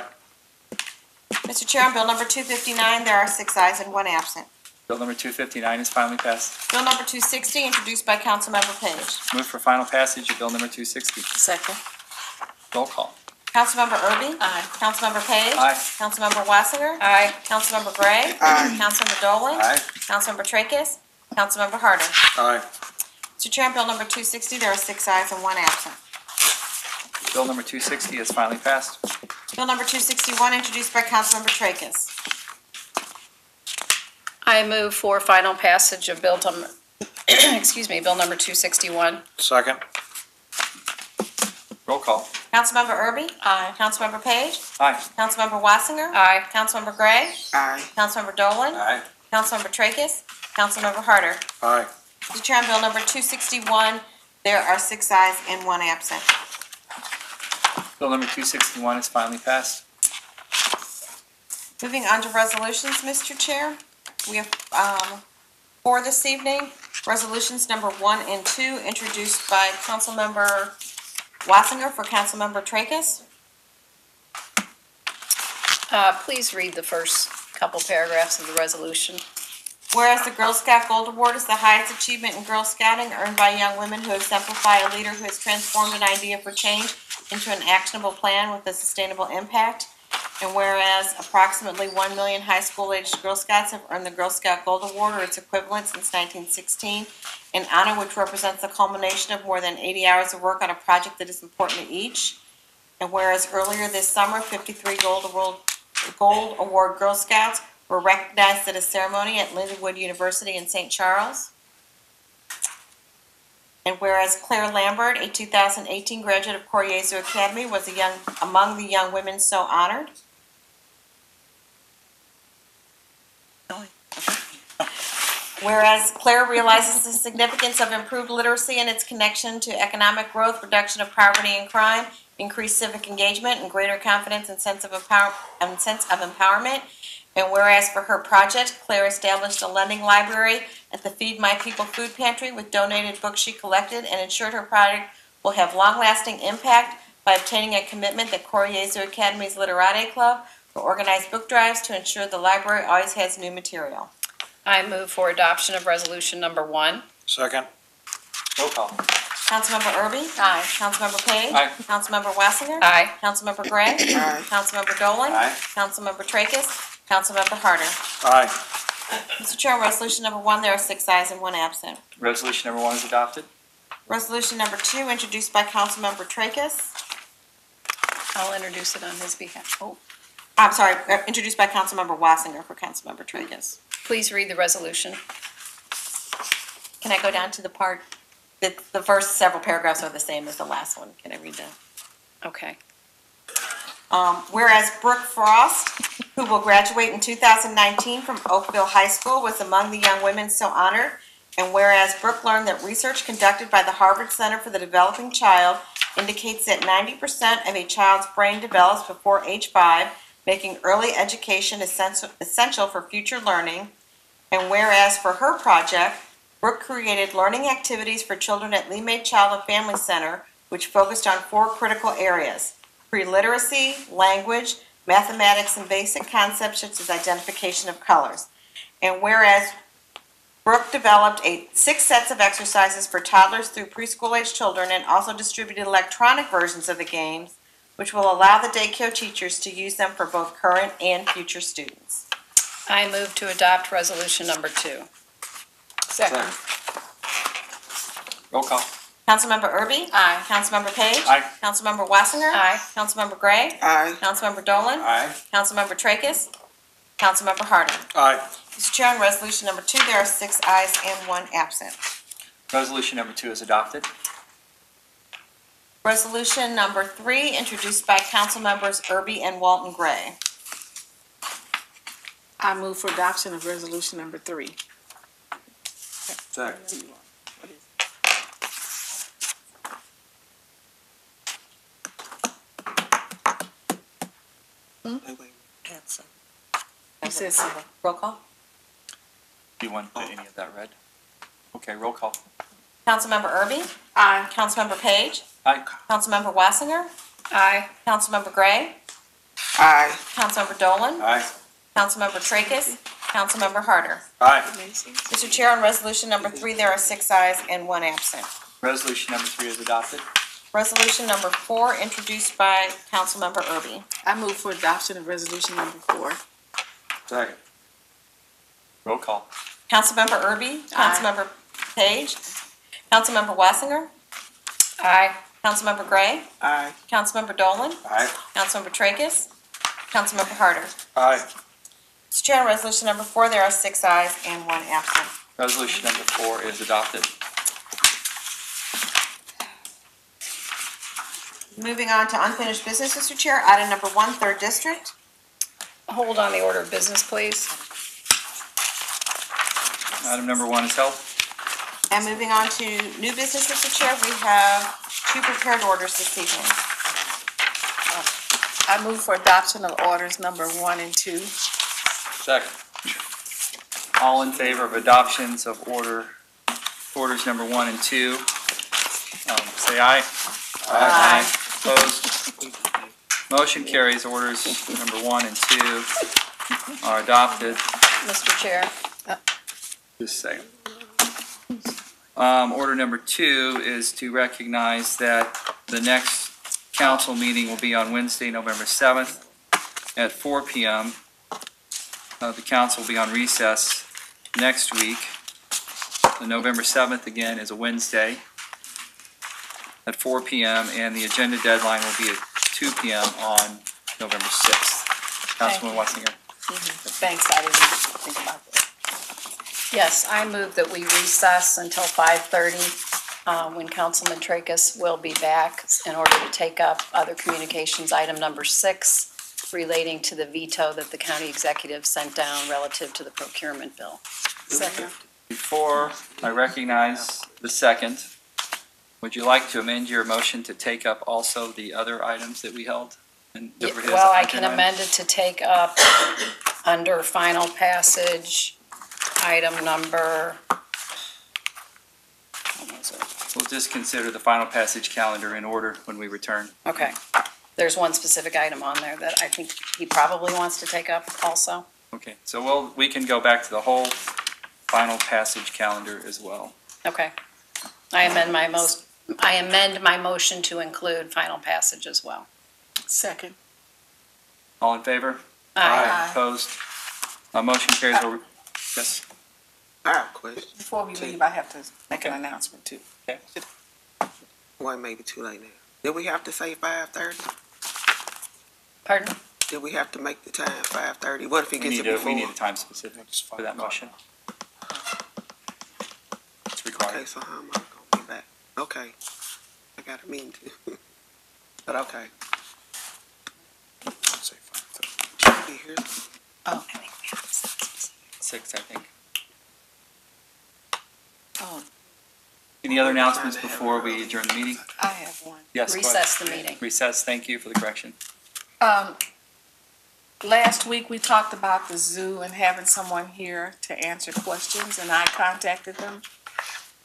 Mr. Chair, on bill number 259, there are 6 ayes and 1 absent. Bill number 259 is finally passed. Bill number 260, introduced by Councilmember Page. Move for final passage of bill number 260. Second. Roll call. Councilmember Erby? Aye. Councilmember Page? Aye. Councilmember Wassinger? Aye. Councilmember Gray? Aye. Councilmember Dolan? Aye. Councilmember Tracus? Councilmember Harder? Aye. Mr. Chair, on bill number 260, there are 6 ayes and 1 absent. Bill number 260 is finally passed. Bill number 261, introduced by Councilmember Tracus. I move for final passage of bill number, bill number 261. Second. Roll call. Councilmember Erby? Aye. Councilmember Page? Aye. Councilmember Wassinger? Aye. Councilmember Gray? Aye. Councilmember Dolan? Aye. Councilmember Tracus? Councilmember Harder? Aye. Mr. Chair, on bill number 261, there are 6 ayes and 1 absent. Bill number 261 is finally passed. Moving on to resolutions, Mr. Chair. We have 4 this evening. Resolutions number 1 and 2, introduced by Councilmember Wassinger for Councilmember Tracus. Please read the first couple paragraphs of the resolution. Whereas the Girl Scout Gold Award is the highest achievement in Girl Scouting earned by young women who exemplify a leader who has transformed an idea for change into an actionable plan with a sustainable impact. And whereas approximately 1 million high school-aged Girl Scouts have earned the Girl Scout Gold Award or its equivalent since 1916, an honor which represents the culmination of more than 80 hours of work on a project that is important to each. And whereas earlier this summer, 53 Gold Gold Award Girl Scouts were recognized at a ceremony at Lindenwood University in St. Charles. And whereas Claire Lambert, a 2018 graduate of Coriezo Academy, was among the young women so honored. Whereas Claire realizes the significance of improved literacy and its connection to economic growth, reduction of poverty and crime, increased civic engagement, and greater confidence and sense of empowerment. And whereas for her project, Claire established a lending library at the Feed My People food pantry with donated books she collected and ensured her project will have long-lasting impact by obtaining a commitment that Coriezo Academy's Literate Club will organize book drives to ensure the library always has new material. I move for adoption of resolution number 1. Second. Roll call. Councilmember Erby? Aye. Councilmember Page? Aye. Councilmember Wassinger? Aye. Councilmember Gray? Aye. Councilmember Dolan? Aye. Councilmember Tracus? Councilmember Harder? Aye. Mr. Chair, on resolution number 1, there are 6 ayes and 1 absent. Resolution number 1 is adopted. Resolution number 2, introduced by Councilmember Tracus. I'll introduce it on his behalf. Oh, I'm sorry, introduced by Councilmember Wassinger for Councilmember Tracus. please read the resolution. Can I go down to the part, that the first several paragraphs are the same as the last one? Can I read that? Okay. Whereas Brooke Frost, who will graduate in 2019 from Oakville High School, was among the young women so honored, and whereas Brooke learned that research conducted by the Harvard Center for the Developing Child indicates that 90% of a child's brain develops before age 5, making early education essential for future learning, and whereas for her project, Brooke created learning activities for children at Lee May Child and Family Center, which focused on 4 critical areas: pre-literacy, language, mathematics, and basic concepts such as identification of colors. And whereas Brooke developed 6 sets of exercises for toddlers through preschool-age children and also distributed electronic versions of the games, which will allow the daycare teachers to use them for both current and future students. I move to adopt resolution number 2. Second. Roll call. Councilmember Erby? Aye. Councilmember Page? Aye. Councilmember Wassinger? Aye. Councilmember Gray? Aye. Councilmember Dolan? Aye. Councilmember Tracus? Councilmember Harder? Aye. Mr. Chair, on resolution number 2, there are 6 ayes and 1 absent. Resolution number 2 is adopted. Resolution number 3, introduced by Councilmembers Erby and Walton Gray. I move for adoption of resolution number 3. Second. He says, roll call. Do you want any of that read? Okay, roll call. Councilmember Erby? Aye. Councilmember Page? Aye. Councilmember Wassinger? Aye. Councilmember Gray? Aye. Councilmember Dolan? Aye. Councilmember Tracus? Councilmember Harder? Aye. Mr. Chair, on resolution number 3, there are 6 ayes and 1 absent. Resolution number 3 is adopted. Resolution number 4, introduced by Councilmember Erby. I move for adoption of resolution number 4. Second. Roll call. Councilmember Erby? Aye. Councilmember Page? Councilmember Wassinger? Aye. Councilmember Gray? Aye. Councilmember Dolan? Aye. Councilmember Tracus? Councilmember Harder? Aye. Mr. Chair, on resolution number 4, there are 6 ayes and 1 absent. Resolution number 4 is adopted. Moving on to unfinished business, Mr. Chair, item number 1, 3rd District. Hold on the order of business, please. Item number 1 is held. And moving on to new business, Mr. Chair, we have 2 prepared orders this evening. I move for adoption of orders number 1 and 2. Second. All in favor of adoptions of orders number 1 and 2, say aye. Aye. Opposed? Motion carries. Orders number 1 and 2 are adopted. Mr. Chair. Just a second. Order number 2 is to recognize that the next council meeting will be on Wednesday, November 7th at 4 p.m. The council will be on recess next week. The November 7th, again, is a Wednesday at 4 p.m., and the agenda deadline will be at 2 p.m. on November 6th. Councilwoman Wassinger. Thanks, I didn't think about that. Yes, I move that we recess until 5:30, when Councilman Tracus will be back in order to take up other communications, item number 6, relating to the veto that the county executive sent down relative to the procurement bill. Second. Before I recognize the second, would you like to amend your motion to take up also the other items that we held? Well, I can amend it to take up under final passage, item number, what was it? We'll just consider the final passage calendar in order when we return. Okay. There's one specific item on there that I think he probably wants to take up also. Okay, so we can go back to the whole final passage calendar as well. Okay. I amend my motion to include final passage as well. Second. All in favor? Aye. Opposed? Motion carries. Yes. I have a question. Before we leave, I have to make an announcement too. Okay. Well, it may be too late now. Did we have to say 5:30? Pardon? Did we have to make the time 5:30? What if he gets it before? We need a time specific for that motion. It's required. Okay, so how am I gonna be back? Okay. I got a meeting too. But okay. Say 5:30. Should be here. Oh. 6, I think. Oh, Any other announcements before we adjourn the meeting? I have one. Yes, go ahead. Recess the meeting. Recess, thank you for the correction. Last week, we talked about the zoo and having someone here to answer questions, and I contacted them.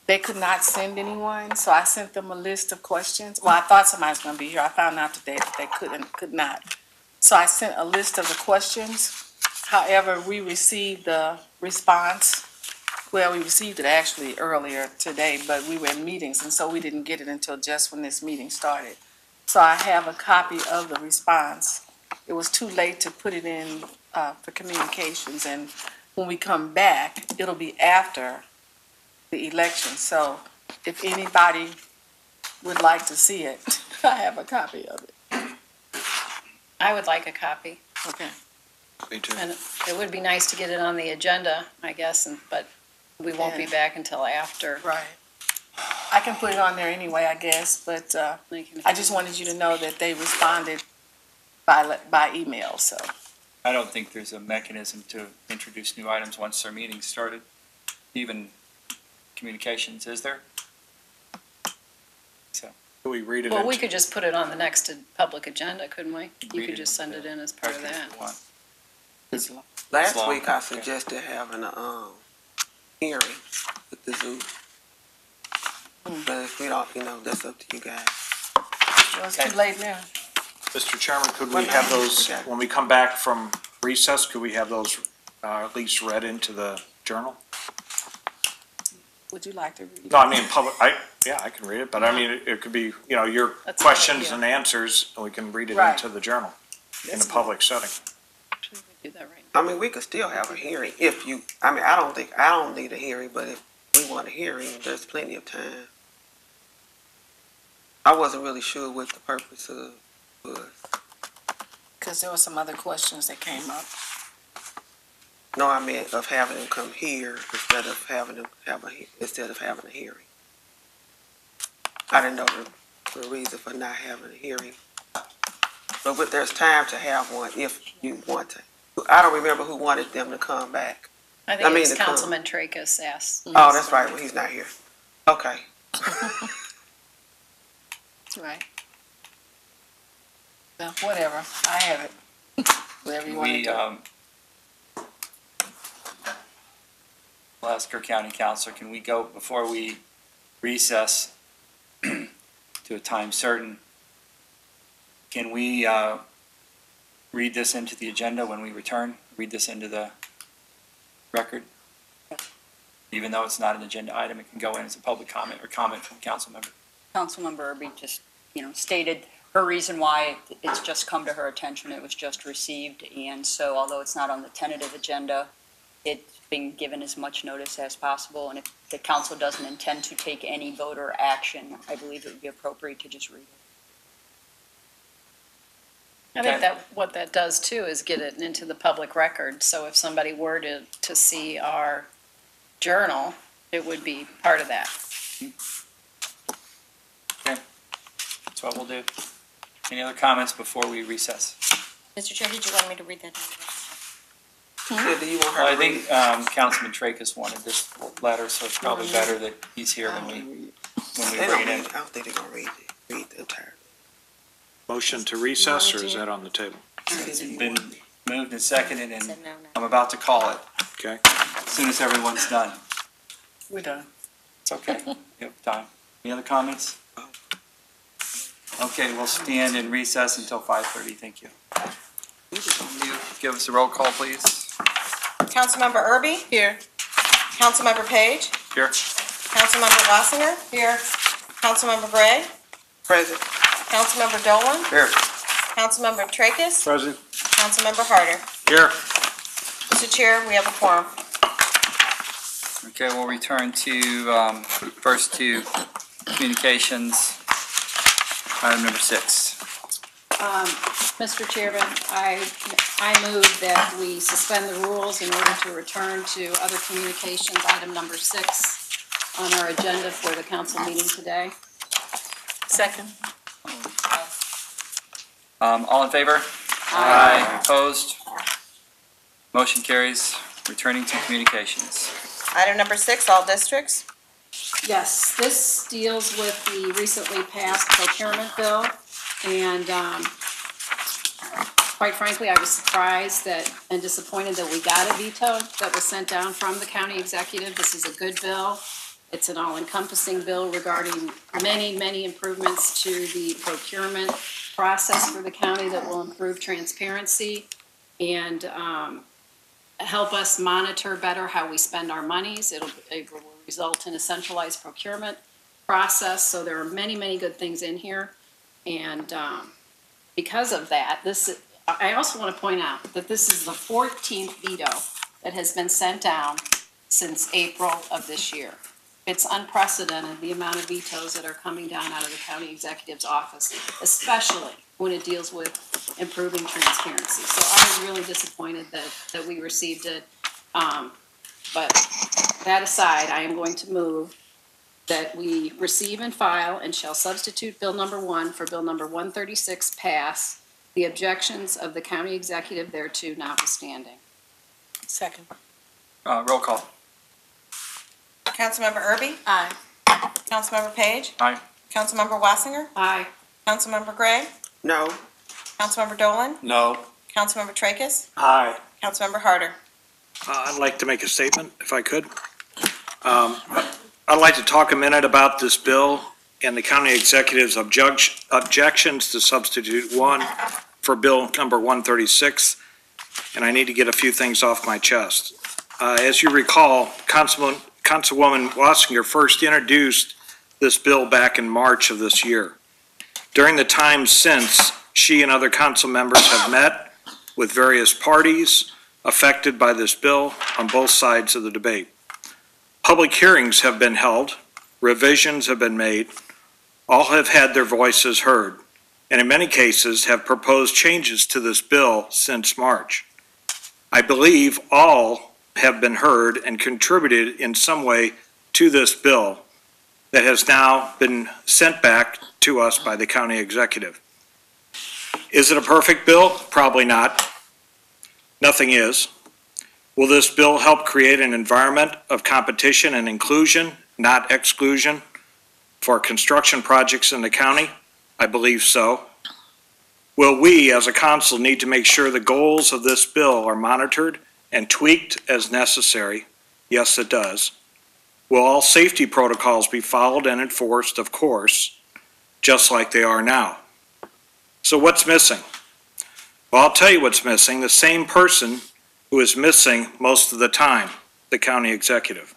They could not send anyone, so I sent them a list of questions. Well, I thought somebody was gonna be here. I found out today that they could not. So I sent a list of the questions. However, we received the response. Well, we received it actually earlier today, but we were in meetings, and so we didn't get it until just when this meeting started. So I have a copy of the response. It was too late to put it in for communications, and when we come back, it'll be after the election. So if anybody would like to see it, I have a copy of it. I would like a copy. Okay. Me too. And it would be nice to get it on the agenda, I guess, but we won't be back until after. Right. I can put it on there anyway, I guess, but I just wanted you to know that they responded by email, so. I don't think there's a mechanism to introduce new items once their meeting started, even communications, is there? So. Can we read it Well, we into? could just put it on the next public agenda, couldn't we? You Read could it just send it in as part of that. Last long. week I suggested having a hearing with the zoo. But if we don't, that's up to you guys. Well, it's too late now. Mr. Chairman, could we have those, when we come back from recess, could we have those at least read into the journal? Would you like to read it? No, I mean, public, I can read it, but I mean, it could be, your That's questions good, yeah. and answers, and we can read it Right. into the journal in a That's public setting. Do that right I mean, we could still have a hearing if you, I don't need a hearing, but if we want a hearing, there's plenty of time. I wasn't really sure what the purpose of was. Because there were some other questions that came up. No, I meant of having them come here instead of having them instead of having a hearing. I didn't know the reason for not having a hearing. But there's time to have one if you want to. I don't remember who wanted them to come back. I think it's to come. Councilman Tracus asked. Oh, that's right, well, he's not here. Okay. Right. Well, whatever, I have it. Whatever you want to do. We'll ask our county councilor, can we go, before we recess to a time certain, can we read this into the agenda when we return? Read this into the record? Even though it's not an agenda item, it can go in as a public comment or comment from a council member. Councilmember Irby just, stated her reason why it's just come to her attention. It was just received, and so although it's not on the tentative agenda, it's been given as much notice as possible, and if the council doesn't intend to take any vote or action, I believe it would be appropriate to just read I think that what that does too is get it into the public record. So if somebody were to see our journal, it would be part of that. Okay, that's what we'll do. Any other comments before we recess? Mr. Chair, did you want me to read that? Yeah, do you want her Well, I to read think Councilman Tracus wanted this letter, so it's probably better that he's here when we bring it in. I don't think they're gonna read the entire. Motion to recess, or is that on the table? It's been moved and seconded, and I'm about to call it. Okay. As soon as everyone's done. We're done. It's okay. You have time. Any other comments? Okay, we'll stand in recess until 5:30. Thank you. Give us a roll call, please. Councilmember Erby? Here. Councilmember Page? Here. Councilmember Wassinger? Here. Councilmember Gray? Present. Councilmember Dolan? Here. Councilmember Tracus? Present. Councilmember Harder? Here. Mr. Chair, we have a quorum. Okay, we'll return to, first to communications, item number 6. Mr. Chairman, I move that we suspend the rules in order to return to other communications, item number 6 on our agenda for the council meeting today. Second. All in favor? Aye. Opposed? Motion carries. Returning to communications. Item number 6, all districts. Yes, this deals with the recently passed procurement bill, and quite frankly, I was surprised and disappointed that we got a veto that was sent down from the county executive. This is a good bill. It's an all-encompassing bill regarding many improvements to the procurement process for the county that will improve transparency and help us monitor better how we spend our monies. It will result in a centralized procurement process. So there are many good things in here. And because of that, I also want to point out that this is the 14th veto that has been sent down since April of this year. It's unprecedented, the amount of vetoes that are coming down out of the county executive's office, especially when it deals with improving transparency. So I was really disappointed that we received it. But that aside, I am going to move that we receive and file and shall substitute Bill number 1 for Bill number 136 pass, the objections of the county executive thereto notwithstanding. Second. Roll call. Councilmember Erby? Aye. Councilmember Page? Aye. Councilmember Wassinger? Aye. Councilmember Gray? No. Councilmember Dolan? No. Councilmember Tracus? Aye. Councilmember Harder? I'd like to make a statement, if I could. I'd like to talk a minute about this bill and the county executive's objections to substitute 1 for Bill number 136, and I need to get a few things off my chest. As you recall, Councilwoman Wassinger first introduced this bill back in March of this year. During the time since, she and other council members have met with various parties affected by this bill on both sides of the debate. Public hearings have been held, revisions have been made, all have had their voices heard, and in many cases have proposed changes to this bill since March. I believe all have been heard and contributed in some way to this bill that has now been sent back to us by the county executive. Is it a perfect bill? Probably not. Nothing is. Will this bill help create an environment of competition and inclusion, not exclusion, for construction projects in the county? I believe so. Will we, as a council, need to make sure the goals of this bill are monitored and tweaked as necessary? Yes, it does. Will all safety protocols be followed and enforced? Of course, just like they are now. So what's missing? Well, I'll tell you what's missing. The same person who is missing most of the time, the county executive.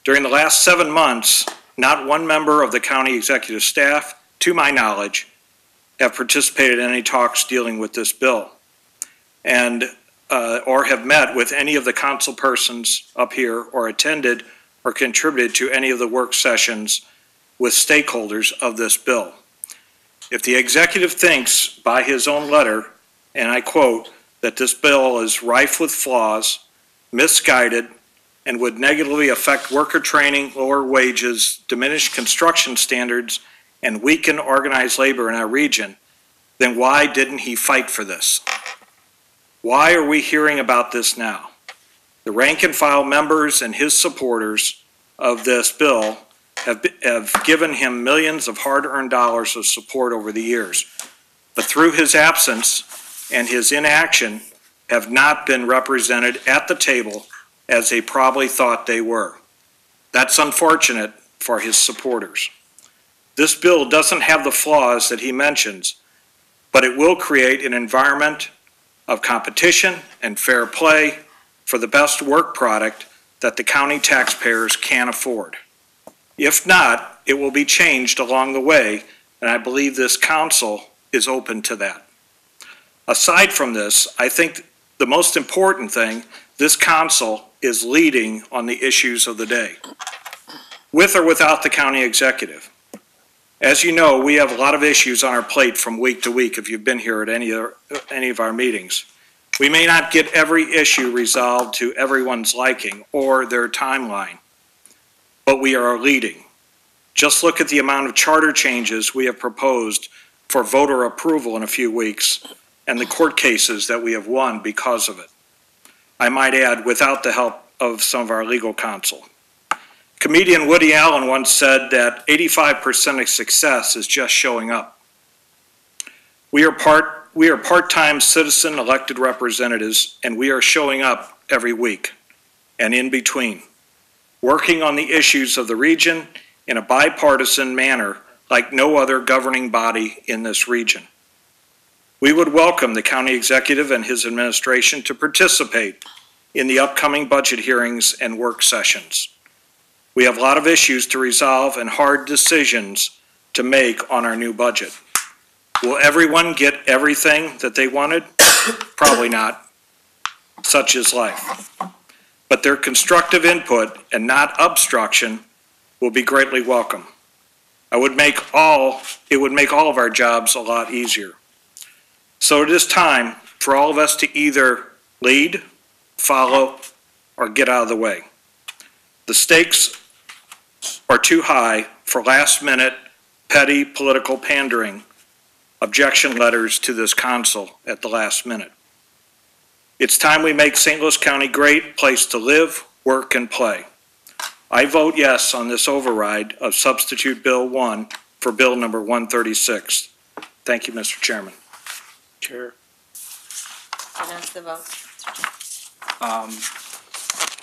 During the last 7 months, not one member of the county executive staff, to my knowledge, have participated in any talks dealing with this bill, and or have met with any of the council persons up here, or attended or contributed to any of the work sessions with stakeholders of this bill. If the executive thinks by his own letter, and I quote, that this bill is rife with flaws, misguided, and would negatively affect worker training, lower wages, diminish construction standards, and weaken organized labor in our region, then why didn't he fight for this? Why are we hearing about this now? The rank and file members and his supporters of this bill have given him millions of hard-earned dollars of support over the years, but through his absence and his inaction have not been represented at the table as they probably thought they were. That's unfortunate for his supporters. This bill doesn't have the flaws that he mentions, but it will create an environment of competition and fair play for the best work product that the county taxpayers can afford. If not, it will be changed along the way, and I believe this council is open to that. Aside from this, I think the most important thing, this council is leading on the issues of the day, with or without the county executive. As you know, we have a lot of issues on our plate from week to week if you've been here at any of our meetings. We may not get every issue resolved to everyone's liking or their timeline, but we are leading. Just look at the amount of charter changes we have proposed for voter approval in a few weeks and the court cases that we have won because of it. I might add, without the help of some of our legal counsel. Comedian Woody Allen once said that 85% of success is just showing up. We are part-time citizen elected representatives, and we are showing up every week and in between, working on the issues of the region in a bipartisan manner like no other governing body in this region. We would welcome the county executive and his administration to participate in the upcoming budget hearings and work sessions. We have a lot of issues to resolve and hard decisions to make on our new budget. Will everyone get everything that they wanted? Probably not. Such is life. But their constructive input and not obstruction will be greatly welcome. It would make all of our jobs a lot easier. So it is time for all of us to either lead, follow, or get out of the way. The stakes are too high for last-minute, petty political pandering, objection letters to this council at the last minute. It's time we make St. Louis County a great place to live, work, and play. I vote yes on this override of Substitute Bill 1 for Bill number 136. Thank you, Mr. Chairman. Chair. Announce the vote.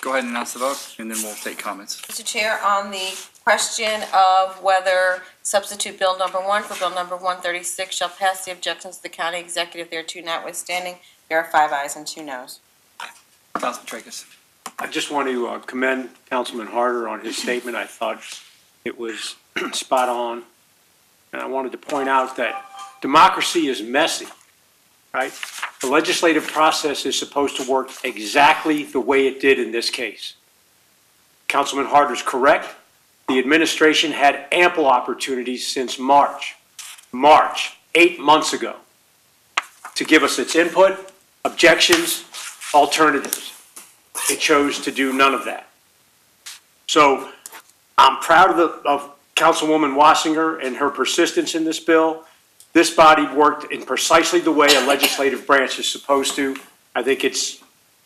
Go ahead and announce the vote, and then we'll take comments. Mr. Chair, on the question of whether substitute bill number 1 for bill number 136 shall pass the objections of the county executive thereto notwithstanding, there are 5 ayes and 2 noes. Councilman Tracus. I just want to commend Councilman Harder on his statement. I thought it was spot on. And I wanted to point out that democracy is messy, right? The legislative process is supposed to work exactly the way it did in this case. Councilman Harder's correct. The administration had ample opportunities since March, 8 months ago, to give us its input, objections, alternatives. It chose to do none of that. So I'm proud of Councilwoman Wassinger and her persistence in this bill. This body worked in precisely the way a legislative branch is supposed to. I think it's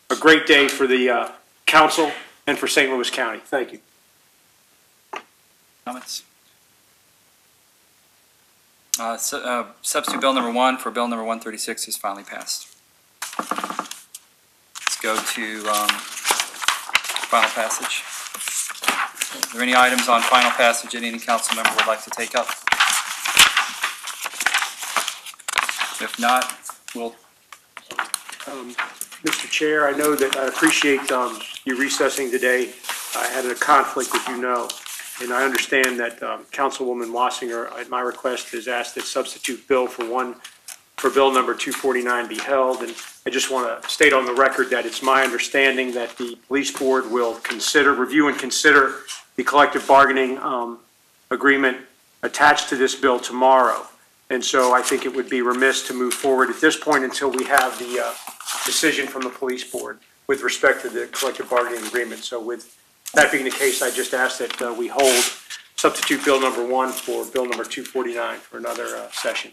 a great day for the council and for St. Louis County. Thank you. Comments? Substitute bill number 1 for bill number 136 is finally passed. Let's go to final passage. Are there any items on final passage that any council member would like to take up? If not, we'll... Mr. Chair, I know that I appreciate you recessing today. I had a conflict, as you know, and I understand that Councilwoman Wassinger, at my request, has asked that substitute bill for bill number 249 be held. And I just want to state on the record that it's my understanding that the police board will review and consider the collective bargaining agreement attached to this bill tomorrow. And so I think it would be remiss to move forward at this point until we have the decision from the police board with respect to the collective bargaining agreement. So with that being the case, I just ask that we hold substitute bill number 1 for bill number 249 for another session.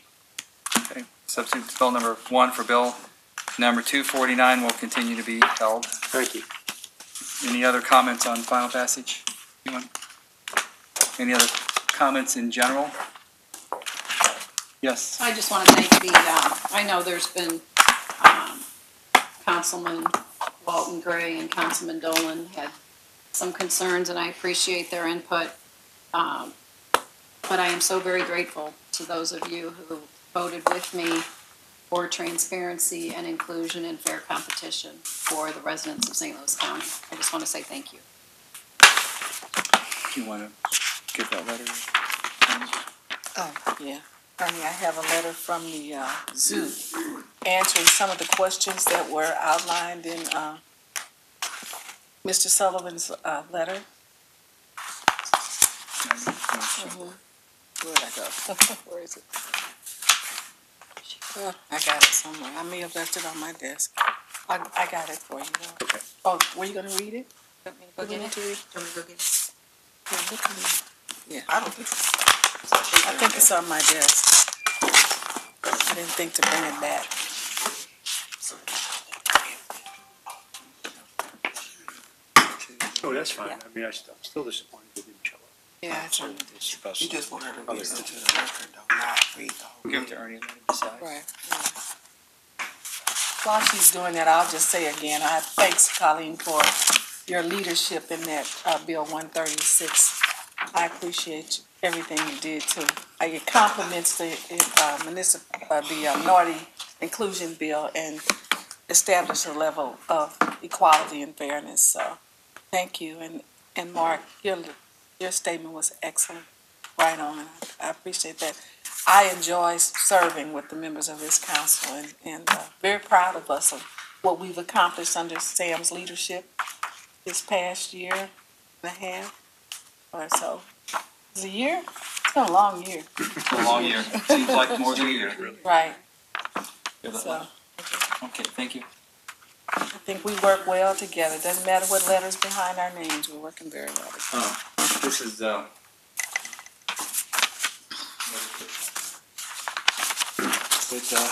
Okay, substitute bill number 1 for bill number 249 will continue to be held. Thank you. Any other comments on final passage? Anyone? Any other comments in general? Yes. I just want to thank I know there's been Councilman Walton Gray and Councilman Dolan had some concerns, and I appreciate their input. But I am so very grateful to those of you who voted with me for transparency and inclusion and fair competition for the residents of St. Louis County. I just want to say thank you. Do you want to give that letter? Oh, yeah. Ernie, I have a letter from the zoo answering some of the questions that were outlined in Mr. Sullivan's letter. Where'd I go? Where is it? I got it somewhere. I may have left it on my desk. I got it for you, though. Okay. Oh, were you gonna read it? Want me to go get it? Want me to go get it? Yeah, look at me. Yeah, I don't think so. I think it's on my desk. I didn't think to bring it back. Oh, that's fine. I mean, I'm still disappointed it didn't show up. Yeah, it's on the desk. You just want her to read it to the record, though, not read the whole. Give it to Ernie and let him decide. Right. While she's doing that, I'll just say again, I thanks Colleen for your leadership in that Bill 136. I appreciate everything you did too. It complements the minority inclusion bill and establish a level of equality and fairness. So, thank you. And Mark, your statement was excellent. Right on. I appreciate that. I enjoy serving with the members of this council and very proud of us of what we've accomplished under Sam's leadership this past year and a half or so. It's a year? It's been a long year. It's a long year. Seems like more than a year. Right. So, okay, thank you. I think we work well together. Doesn't matter what letters behind our names, we're working very well together. This is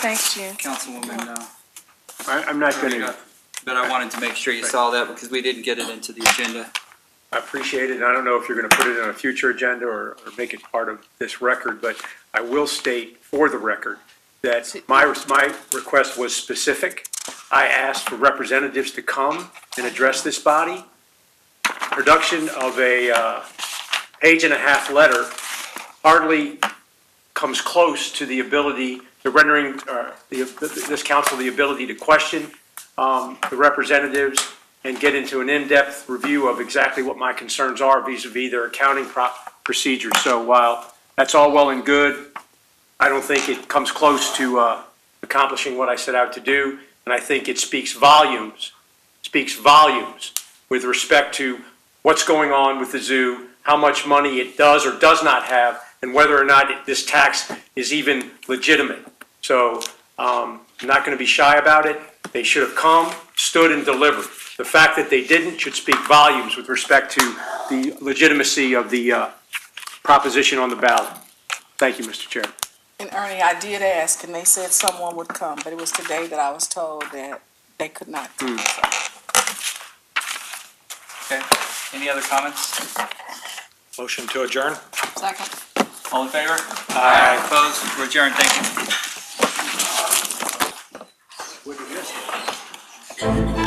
Thanks, Jim. Councilwoman. I'm not going to. But I wanted to make sure you saw that because we didn't get it into the agenda. I appreciate it, and I don't know if you're going to put it on a future agenda or make it part of this record, but I will state for the record that my request was specific. I asked for representatives to come and address this body. Production of a page-and-a-half letter hardly comes close to the ability, to rendering this council the ability to question the representatives and get into an in-depth review of exactly what my concerns are vis-a-vis their accounting procedures. So while that's all well and good, I don't think it comes close to accomplishing what I set out to do. And I think it speaks volumes with respect to what's going on with the zoo, how much money it does or does not have, and whether or not this tax is even legitimate. So I'm not going to be shy about it. They should have come, stood, and delivered. The fact that they didn't should speak volumes with respect to the legitimacy of the proposition on the ballot. Thank you, Mr. Chair. And Ernie, I did ask, and they said someone would come, but it was today that I was told that they could not come. Okay, any other comments? Motion to adjourn? Second. All in favor? Aye. Opposed? We're adjourned. Thank you. What did you miss?